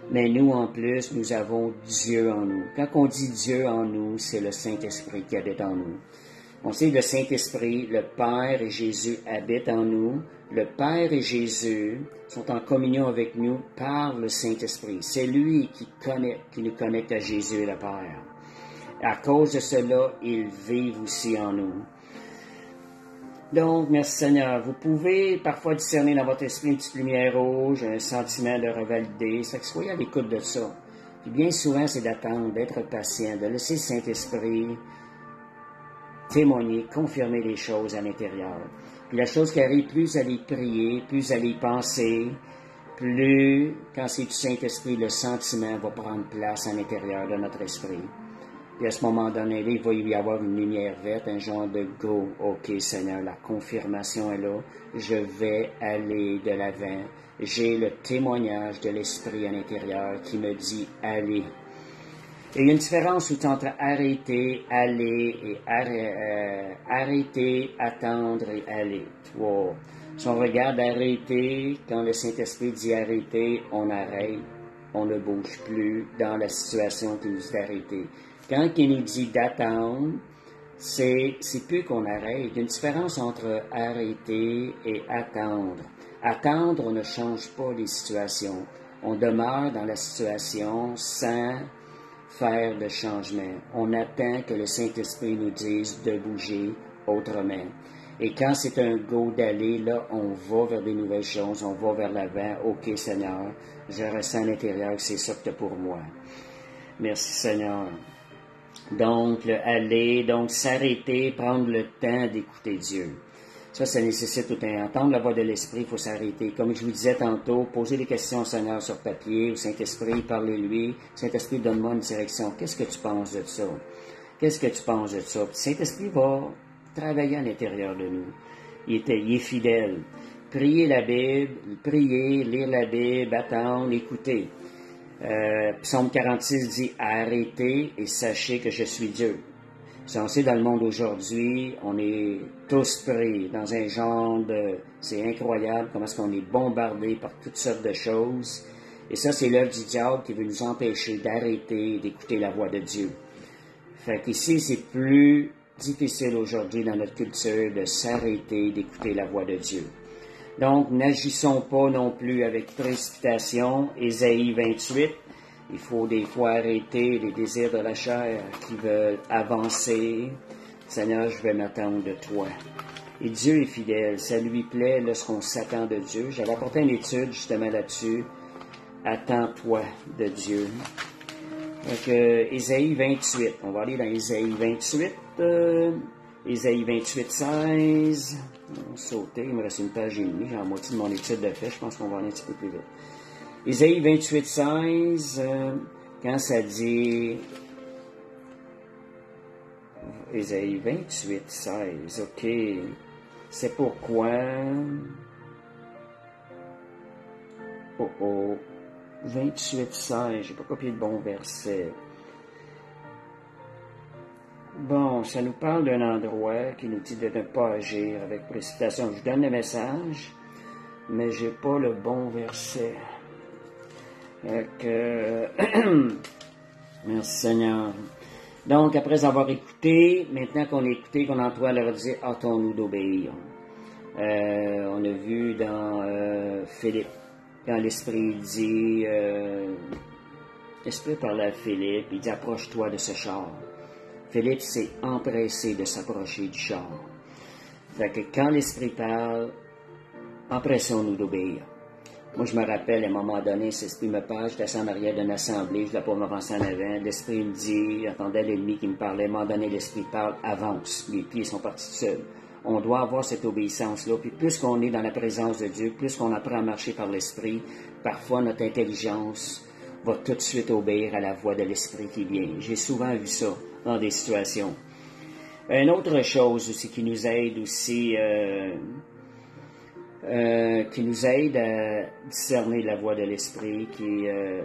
mais nous, en plus, nous avons Dieu en nous. Quand on dit Dieu en nous, c'est le Saint-Esprit qui habite en nous. On sait le Saint-Esprit, le Père et Jésus habitent en nous. Le Père et Jésus sont en communion avec nous par le Saint-Esprit. C'est lui qui nous connecte à Jésus et le Père. À cause de cela, ils vivent aussi en nous. Donc, merci Seigneur. Vous pouvez parfois discerner dans votre esprit une petite lumière rouge, un sentiment de revalider. Ça fait que soyez à l'écoute de ça. Puis bien souvent, c'est d'attendre, d'être patient, de laisser le Saint-Esprit témoigner, confirmer les choses à l'intérieur. Puis la chose qui arrive, plus vous allez prier, plus vous allez penser, plus, quand c'est du Saint-Esprit, le sentiment va prendre place à l'intérieur de notre esprit. Puis à ce moment donné, il va y avoir une lumière verte, un genre de go. OK, Seigneur, la confirmation est là. Je vais aller de l'avant. J'ai le témoignage de l'Esprit à l'intérieur qui me dit allez. Et il y a une différence entre arrêter, aller et arrêter, attendre et aller. Wow. Si on regarde arrêter, quand le Saint-Esprit dit arrêter, on arrête. On ne bouge plus dans la situation qui nous dit d'arrêter. Quand il nous dit d'attendre, c'est plus qu'on arrête. Il y a une différence entre arrêter et attendre. Attendre, on ne change pas les situations. On demeure dans la situation sans faire de changement. On attend que le Saint-Esprit nous dise de bouger autrement. Et quand c'est un go d'aller, là, on va vers des nouvelles choses, on va vers l'avant. OK, Seigneur, je ressens à l'intérieur que c'est ça que tu as pour moi. Merci, Seigneur. Donc, le aller, donc s'arrêter, prendre le temps d'écouter Dieu. Ça nécessite tout un entendre la voix de l'Esprit, il faut s'arrêter. Comme je vous disais tantôt, poser des questions au Seigneur sur papier, au Saint-Esprit, parlez-lui. Saint-Esprit, donne-moi une direction. Qu'est-ce que tu penses de ça? Qu'est-ce que tu penses de ça? Saint-Esprit va travailler à l'intérieur de nous. Il est fidèle. Prier la Bible, prier, lire la Bible, attendre, écouter. Psaume 46 dit « Arrêtez et sachez que je suis Dieu ». Si on sait dans le monde aujourd'hui, on est tous pris dans un genre de... C'est incroyable comment est-ce qu'on est bombardé par toutes sortes de choses. Et ça, c'est l'œuvre du diable qui veut nous empêcher d'arrêter d'écouter la voix de Dieu. Fait qu'ici, c'est plus difficile aujourd'hui dans notre culture de s'arrêter d'écouter la voix de Dieu. Donc, n'agissons pas non plus avec précipitation. Ésaïe 28, il faut des fois arrêter les désirs de la chair qui veulent avancer. Seigneur, je vais m'attendre de toi. Et Dieu est fidèle, ça lui plaît lorsqu'on s'attend de Dieu. J'avais apporté une étude justement là-dessus. Attends-toi de Dieu. Donc, Ésaïe 28, on va aller dans Ésaïe 28. Ésaïe 28, 16. On va sauter, il me reste une page et demie. J'ai la moitié de mon étude de fait. Je pense qu'on va aller un petit peu plus vite. Ésaïe 28, 16, quand ça dit... Ésaïe 28, 16, OK. C'est pourquoi... Oh, 28-16, j'ai pas copié le bon verset. Bon, ça nous parle d'un endroit qui nous dit de ne pas agir avec précipitation. Je donne le message, mais j'ai pas le bon verset. Merci Seigneur. Donc, après avoir écouté, maintenant qu'on a écouté, qu'on entend leur dire, hâtons-nous d'obéir. On a vu dans Philippe, quand l'Esprit dit, l'Esprit parlait à Philippe, il dit, approche-toi de ce char. Philippe s'est empressé de s'approcher du char. Fait que quand l'Esprit parle, empressons-nous d'obéir. Moi, je me rappelle, à un moment donné, cet esprit me parle, j'étais assis en arrière d'une assemblée, je ne l'ai pas m'avancer en avant. L'esprit me dit, j'entendais l'ennemi qui me parlait, à un moment donné, l'esprit parle, avance. Les pieds sont partis seuls. On doit avoir cette obéissance-là. Puis plus qu'on est dans la présence de Dieu, plus qu'on apprend à marcher par l'esprit, parfois notre intelligence va tout de suite obéir à la voix de l'esprit qui vient. J'ai souvent vu ça dans des situations. Une autre chose aussi qui nous aide aussi... qui nous aide à discerner la voix de l'esprit, qui est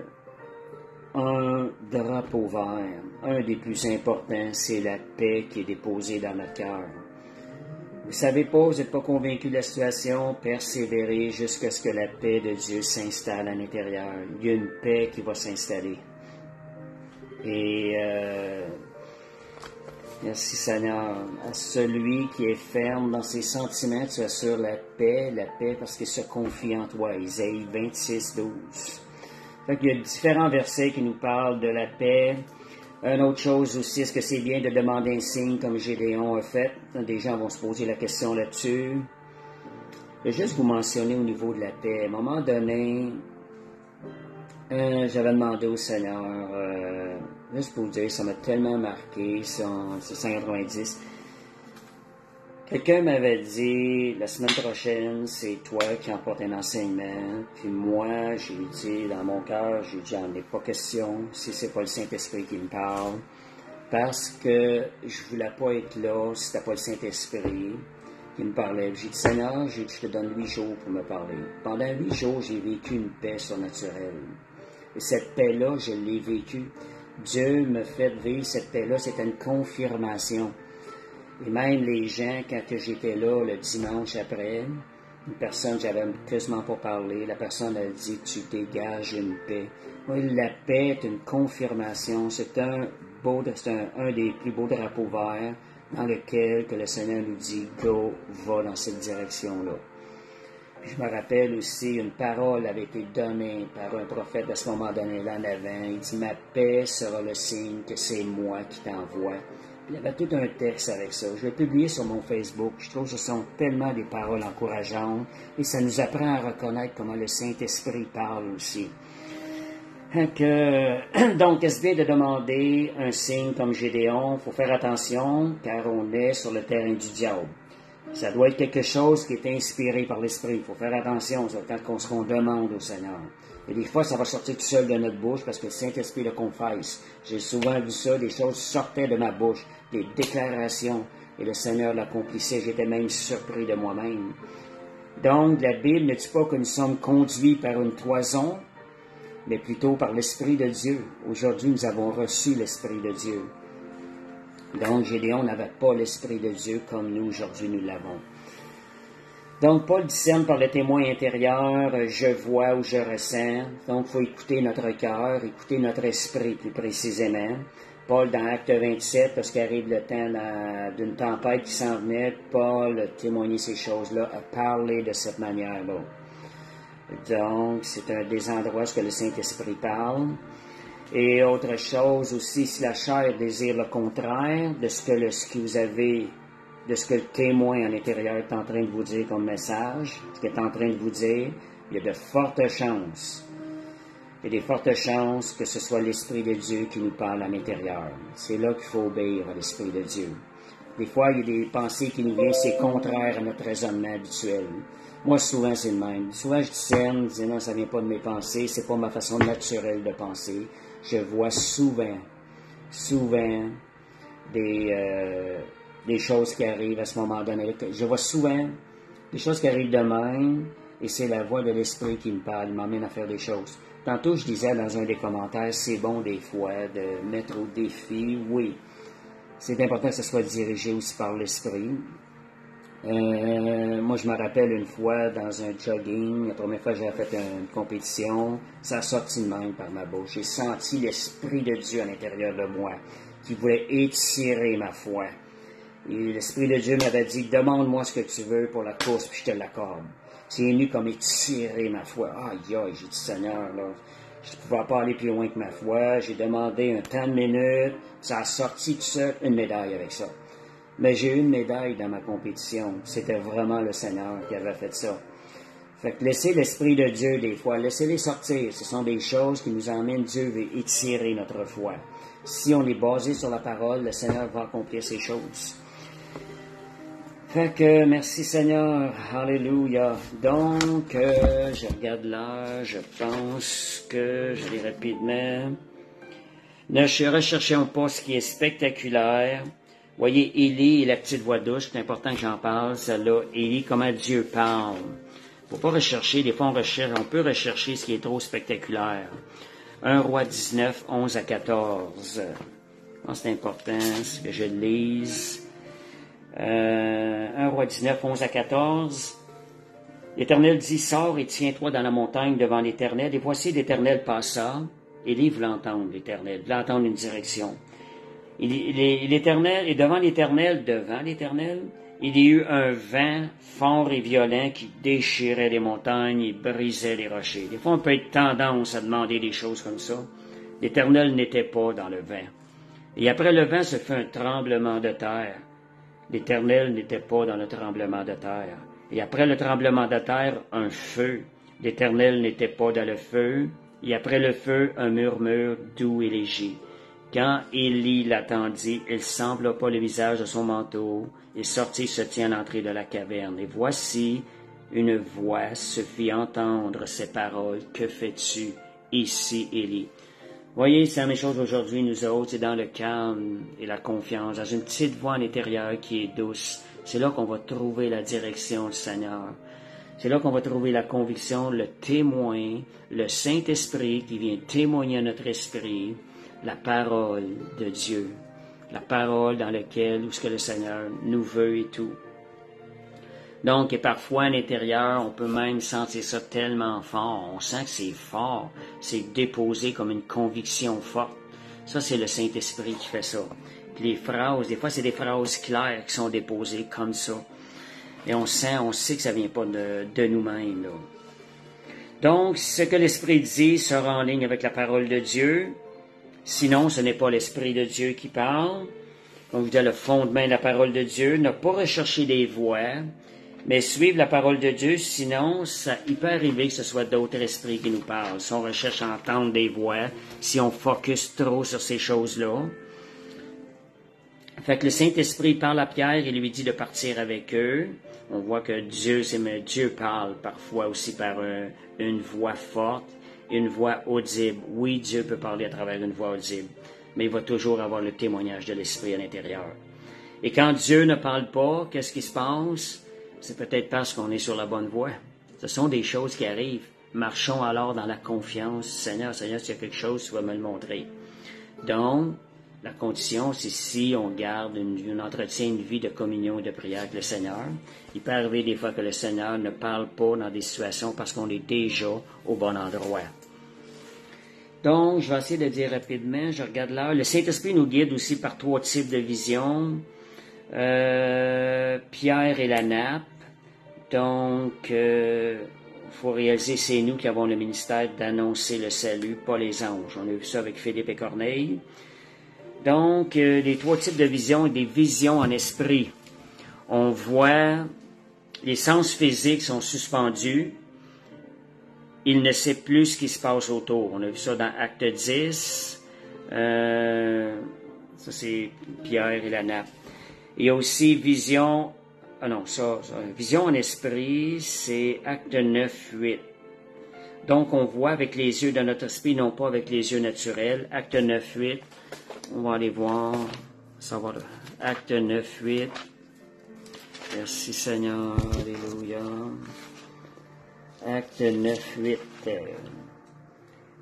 un drapeau vert. Un des plus importants, c'est la paix qui est déposée dans notre cœur. Vous savez pas, vous n'êtes pas convaincu de la situation, persévérez jusqu'à ce que la paix de Dieu s'installe à l'intérieur. Il y a une paix qui va s'installer. Et merci Seigneur. À celui qui est ferme dans ses sentiments, tu assures la paix parce qu'il se confie en toi. Isaïe 26, 12. Fait qu'il y a différents versets qui nous parlent de la paix. Une autre chose aussi, est-ce que c'est bien de demander un signe comme Gédéon a fait? Des gens vont se poser la question là-dessus. Je vais juste vous mentionner au niveau de la paix. À un moment donné, j'avais demandé au Seigneur... juste pour vous dire, ça m'a tellement marqué, c'est 190. Quelqu'un m'avait dit, la semaine prochaine, c'est toi qui emportes un enseignement. Puis moi, j'ai dit, dans mon cœur, j'ai dit, j'en ai pas question, si c'est pas le Saint-Esprit qui me parle. Parce que je voulais pas être là si c'était pas le Saint-Esprit qui me parlait. J'ai dit, Seigneur, j'ai dit, je te donne 8 jours pour me parler. Pendant 8 jours, j'ai vécu une paix surnaturelle. Et cette paix-là, je l'ai vécue. Dieu me fait vivre cette paix-là, c'était une confirmation. Et même les gens, quand j'étais là le dimanche après, une personne, j'avais quasiment pas parlé, la personne a dit, tu dégages une paix. Oui, la paix est une confirmation, c'est un des plus beaux drapeaux verts dans lequel que le Seigneur nous dit, go, va dans cette direction-là. Puis je me rappelle aussi, une parole avait été donnée par un prophète à ce moment donné-là en avant. Il dit, ma paix sera le signe que c'est moi qui t'envoie. Puis il y avait tout un texte avec ça. Je l'ai publié sur mon Facebook. Je trouve que ce sont tellement des paroles encourageantes et ça nous apprend à reconnaître comment le Saint-Esprit parle aussi. Donc, est-ce bien de demander un signe comme Gédéon? Il faut faire attention car on est sur le terrain du diable. Ça doit être quelque chose qui est inspiré par l'Esprit. Il faut faire attention quand on demande au Seigneur. Et des fois, ça va sortir tout seul de notre bouche parce que le Saint-Esprit le confesse. J'ai souvent vu ça, des choses sortaient de ma bouche, des déclarations, et le Seigneur l'accomplissait. J'étais même surpris de moi-même. Donc, la Bible ne dit pas que nous sommes conduits par une toison, mais plutôt par l'Esprit de Dieu. Aujourd'hui, nous avons reçu l'Esprit de Dieu. Donc, Gédéon n'avait pas l'Esprit de Dieu comme nous, aujourd'hui, nous l'avons. Donc, Paul discerne par le témoin intérieur, je vois ou je ressens. Donc, il faut écouter notre cœur, écouter notre esprit plus précisément. Paul, dans Acte 27, parce qu'arrive le temps d'une tempête qui s'en venait, Paul a témoigné ces choses-là, a parlé de cette manière-là. Donc, c'est un des endroits où le Saint-Esprit parle. Et autre chose aussi, si la chair désire le contraire de ce que le témoin à l'intérieur est en train de vous dire comme message, ce qu'il est en train de vous dire, il y a de fortes chances. Il y a des fortes chances que ce soit l'Esprit de Dieu qui nous parle à l'intérieur. C'est là qu'il faut obéir à l'Esprit de Dieu. Des fois, il y a des pensées qui nous viennent, c'est contraire à notre raisonnement habituel. Moi, souvent, c'est le même. Souvent, je discerne, je dis non, ça vient pas de mes pensées, c'est pas ma façon naturelle de penser. Je vois souvent des des choses qui arrivent à ce moment donné. Je vois souvent des choses qui arrivent de même, et c'est la voix de l'Esprit qui me parle, il m'emmène à faire des choses. Tantôt, je disais dans un des commentaires, c'est bon des fois de mettre au défi, oui. C'est important que ce soit dirigé aussi par l'Esprit. Moi, je me rappelle une fois dans un jogging, la première fois que j'ai fait une compétition, ça a sorti de même par ma bouche. J'ai senti l'Esprit de Dieu à l'intérieur de moi qui voulait étirer ma foi. Et l'Esprit de Dieu m'avait dit, demande-moi ce que tu veux pour la course, puis je te l'accorde. C'est venu comme étirer ma foi. Aïe, aïe, j'ai dit, Seigneur, là, je ne pouvais pas aller plus loin que ma foi. J'ai demandé un temps de minutes, ça a sorti tout seul, une médaille avec ça. Mais j'ai eu une médaille dans ma compétition. C'était vraiment le Seigneur qui avait fait ça. Fait que laissez l'Esprit de Dieu des fois, laissez-les sortir. Ce sont des choses qui nous emmènent. Dieu veut étirer notre foi. Si on est basé sur la parole, le Seigneur va accomplir ces choses. Fait que, merci Seigneur, alléluia. Donc, je regarde là, je pense que, je lis rapidement, ne recherchons pas ce qui est spectaculaire. Voyez, Élie et la petite voix douce, c'est important que j'en parle, celle-là. Élie, comment Dieu parle. Faut pas rechercher, des fois on peut rechercher ce qui est trop spectaculaire. 1 Roi 19, 11 à 14. C'est important que je le lise. 1 Roi 19, 11 à 14. L'Éternel dit, sors et tiens-toi dans la montagne devant l'Éternel. Et voici l'Éternel passa. Élie voulait entendre l'Éternel, voulait entendre une direction. L'Éternel, et devant l'Éternel, il y eut un vent fort et violent qui déchirait les montagnes et brisait les rochers. Des fois, on peut être tendance à demander des choses comme ça. L'Éternel n'était pas dans le vent. Et après le vent, se fait un tremblement de terre. L'Éternel n'était pas dans le tremblement de terre. Et après le tremblement de terre, un feu. L'Éternel n'était pas dans le feu. Et après le feu, un murmure doux et léger. Quand Élie l'attendit, il s'enveloppa le visage de son manteau et sortit se tient à l'entrée de la caverne. Et voici, une voix se fit entendre ces paroles. Que fais-tu ici, Élie? Voyez, c'est la même chose aujourd'hui, nous autres, c'est dans le calme et la confiance, dans une petite voix à l'intérieur qui est douce. C'est là qu'on va trouver la direction du Seigneur. C'est là qu'on va trouver la conviction, le témoin, le Saint-Esprit qui vient témoigner à notre esprit, la parole de Dieu, la parole dans laquelle, où ce que le Seigneur nous veut et tout. Donc, et parfois à l'intérieur, on peut même sentir ça tellement fort, on sent que c'est fort, c'est déposé comme une conviction forte. Ça, c'est le Saint-Esprit qui fait ça. Puis les phrases, des fois, c'est des phrases claires qui sont déposées comme ça. Et on sait que ça vient pas de nous-mêmes, là. Donc, ce que l'Esprit dit sera en ligne avec la parole de Dieu. Sinon, ce n'est pas l'Esprit de Dieu qui parle. Comme je dis, le fondement de la parole de Dieu, ne pas rechercher des voix, mais suivre la parole de Dieu. Sinon, il peut arriver que ce soit d'autres esprits qui nous parlent. Si on recherche à entendre des voix, si on focus trop sur ces choses-là. Fait que le Saint-Esprit parle à Pierre et lui dit de partir avec eux. On voit que Dieu parle parfois aussi par une voix forte. Une voix audible. Oui, Dieu peut parler à travers une voix audible, mais il va toujours avoir le témoignage de l'Esprit à l'intérieur. Et quand Dieu ne parle pas, qu'est-ce qui se passe? C'est peut-être parce qu'on est sur la bonne voie. Ce sont des choses qui arrivent. Marchons alors dans la confiance. Seigneur, s'il y a quelque chose, tu vas me le montrer. Donc, la condition, c'est si on garde on entretient une vie de communion et de prière avec le Seigneur. Il peut arriver des fois que le Seigneur ne parle pas dans des situations parce qu'on est déjà au bon endroit. Donc, je vais essayer de dire rapidement, je regarde là. Le Saint-Esprit nous guide aussi par 3 types de visions. Pierre et la nappe. Donc, faut réaliser, c'est nous qui avons le ministère d'annoncer le salut, pas les anges. On a vu ça avec Philippe et Corneille. Donc, les 3 types de visions et des visions en esprit. On voit les sens physiques sont suspendus. Il ne sait plus ce qui se passe autour. On a vu ça dans Acte 10. Ça, c'est Pierre et la nappe. Il y a aussi vision... vision en esprit, c'est Acte 9, 8. Donc, on voit avec les yeux de notre esprit, non pas avec les yeux naturels. Acte 9, 8. On va aller voir. Ça va, acte 9, 8. Merci Seigneur, alléluia. Acte 9, 8.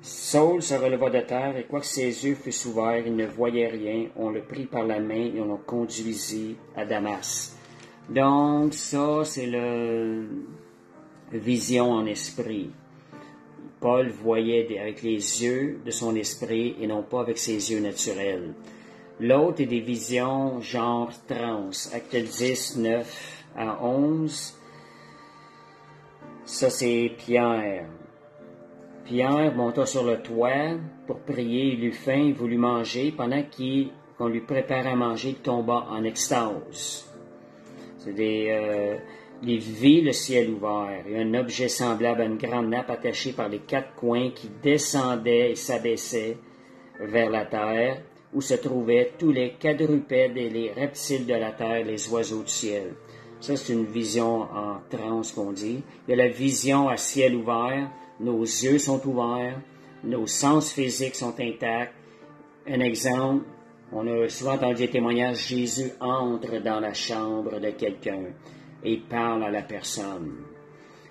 Saul se releva de terre, et quoique ses yeux fussent ouverts, il ne voyait rien. On le prit par la main et on le conduisit à Damas. Donc, ça, c'est la vision en esprit. Paul voyait avec les yeux de son esprit et non pas avec ses yeux naturels. L'autre est des visions genre trans. Acte 10, 9 à 11. Ça, c'est Pierre. Pierre monta sur le toit pour prier. Il eut faim, il voulut manger. Pendant qu'on lui préparait à manger, il tomba en extase. Il vit le ciel ouvert et un objet semblable à une grande nappe attachée par les quatre coins qui descendait et s'abaissait vers la terre, où se trouvaient tous les quadrupèdes et les reptiles de la terre, les oiseaux du ciel. Ça, c'est une vision en transe qu'on dit. Il y a la vision à ciel ouvert, nos yeux sont ouverts, nos sens physiques sont intacts. Un exemple, on a souvent entendu des témoignages, Jésus entre dans la chambre de quelqu'un et parle à la personne.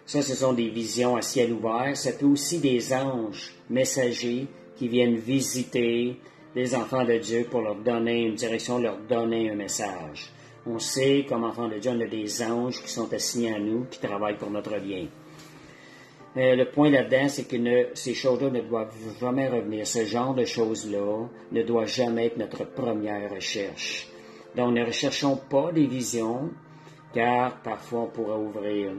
Ça, ce sont des visions à ciel ouvert. C'est aussi des anges messagers qui viennent visiter les enfants de Dieu pour leur donner une direction, leur donner un message. On sait, comme enfants de Dieu, on a des anges qui sont assignés à nous, qui travaillent pour notre bien. Le point là-dedans, c'est que ces choses-là ne doivent jamais revenir. Ce genre de choses-là ne doit jamais être notre première recherche. Donc, ne recherchons pas des visions, car parfois on pourrait ouvrir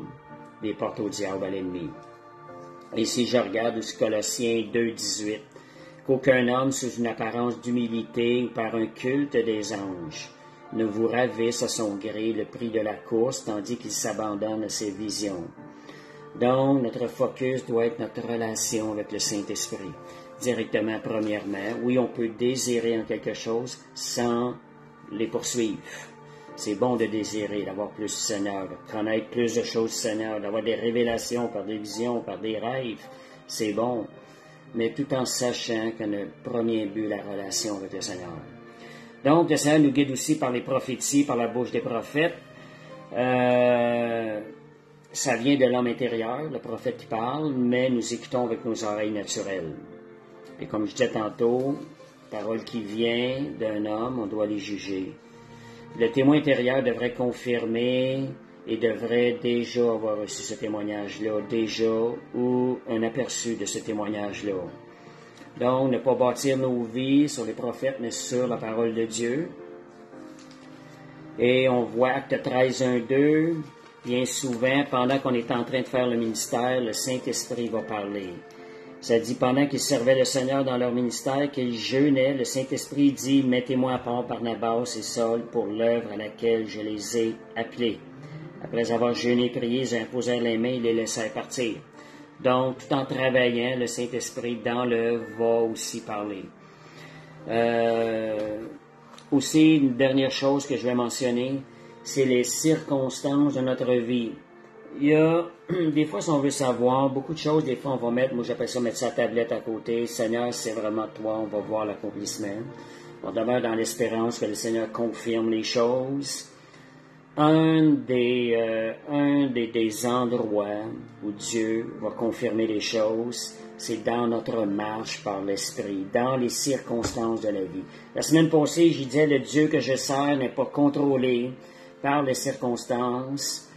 des portes au diable, à l'ennemi. Et si je regarde aussi Colossiens 2, 18, qu'aucun homme sous une apparence d'humilité ou par un culte des anges ne vous ravisse à son gré le prix de la course, tandis qu'il s'abandonne à ses visions. Donc, notre focus doit être notre relation avec le Saint-Esprit. Directement, premièrement, oui, on peut désirer en quelque chose sans les poursuivre. C'est bon de désirer, d'avoir plus du Seigneur, de connaître plus de choses du Seigneur, d'avoir des révélations par des visions, par des rêves. C'est bon, mais tout en sachant que notre premier but est la relation avec le Seigneur. Donc, le Seigneur nous guide aussi par les prophéties, par la bouche des prophètes. Ça vient de l'homme intérieur, le prophète qui parle, mais nous écoutons avec nos oreilles naturelles. Et comme je disais tantôt, parole qui vient d'un homme, on doit les juger. Le témoin intérieur devrait confirmer et devrait déjà avoir reçu ce témoignage-là, déjà, ou un aperçu de ce témoignage-là. Donc, ne pas bâtir nos vies sur les prophètes, mais sur la parole de Dieu. Et on voit Acte 13, 1, 2, bien souvent, pendant qu'on est en train de faire le ministère, le Saint-Esprit va parler. Ça dit, pendant qu'ils servaient le Seigneur dans leur ministère, qu'ils jeûnaient, le Saint-Esprit dit, « Mettez-moi à part Barnabas et Saul pour l'œuvre à laquelle je les ai appelés. » Après avoir jeûné et prié, ils imposèrent les mains et les laissèrent partir. Donc, tout en travaillant, le Saint-Esprit dans l'œuvre va aussi parler. Aussi, une dernière chose que je vais mentionner, c'est les circonstances de notre vie. Il y a, des fois, si on veut savoir, beaucoup de choses, des fois, on va mettre, moi j'appelle ça mettre sa tablette à côté. Seigneur, c'est vraiment toi, on va voir l'accomplissement. On demeure dans l'espérance que le Seigneur confirme les choses. Un des endroits où Dieu va confirmer les choses, c'est dans notre marche par l'Esprit, dans les circonstances de la vie. La semaine passée, je disais, le Dieu que je sers n'est pas contrôlé par les circonstances,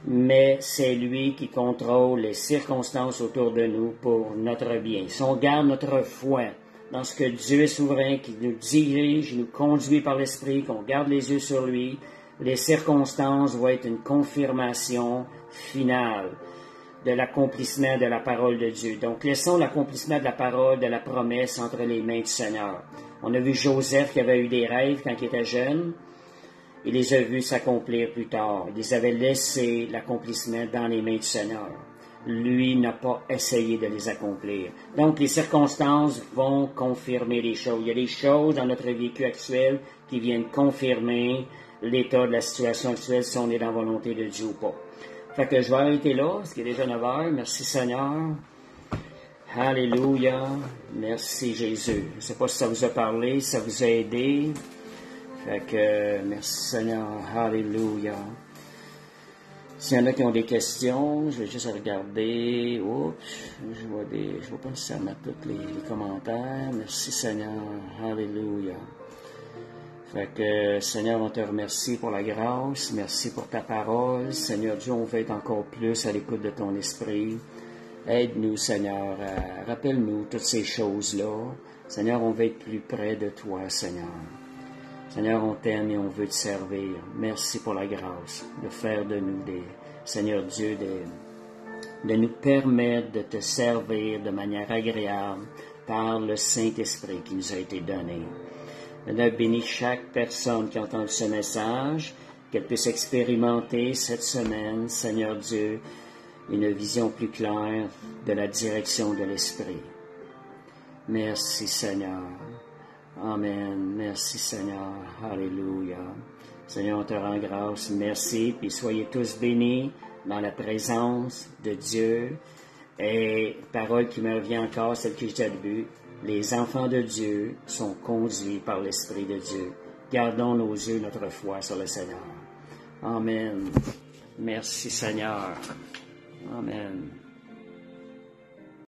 mais c'est lui qui contrôle les circonstances autour de nous pour notre bien. Si on garde notre foi dans ce que Dieu est souverain, qui nous dirige, nous conduit par l'Esprit, qu'on garde les yeux sur lui, les circonstances vont être une confirmation finale de l'accomplissement de la parole de Dieu. Donc, laissons l'accomplissement de la parole, de la promesse entre les mains du Seigneur. On a vu Joseph qui avait eu des rêves quand il était jeune. Il les a vus s'accomplir plus tard. Il les avait laissés l'accomplissement dans les mains du Seigneur. Lui n'a pas essayé de les accomplir. Donc, les circonstances vont confirmer les choses. Il y a des choses dans notre vécu actuel qui viennent confirmer l'état de la situation actuelle, si on est dans la volonté de Dieu ou pas. Fait que je vais arrêter là, parce qu'il est déjà 9 heures. Merci Seigneur. Alléluia. Merci Jésus. Je ne sais pas si ça vous a parlé, si ça vous a aidé. Fait que, merci Seigneur, Alléluia. S'il y en a qui ont des questions, je vais juste regarder. Oups, je vois pas nécessairement tous les commentaires. Merci Seigneur, Alléluia. Fait que, Seigneur, on te remercie pour la grâce. Merci pour ta parole. Seigneur Dieu, on veut être encore plus à l'écoute de ton esprit. Aide-nous, Seigneur. Rappelle-nous toutes ces choses-là. Seigneur, on veut être plus près de toi, Seigneur. Seigneur, on t'aime et on veut te servir. Merci pour la grâce de faire de nous Seigneur Dieu, de nous permettre de te servir de manière agréable par le Saint-Esprit qui nous a été donné. Seigneur, bénis chaque personne qui entend ce message, qu'elle puisse expérimenter cette semaine, Seigneur Dieu, une vision plus claire de la direction de l'Esprit. Merci, Seigneur. Amen. Merci, Seigneur. Alléluia. Seigneur, on te rend grâce. Merci. Puis soyez tous bénis dans la présence de Dieu. Et parole qui me revient encore, celle que je disais au début. Les enfants de Dieu sont conduits par l'Esprit de Dieu. Gardons nos yeux, notre foi sur le Seigneur. Amen. Merci, Seigneur. Amen.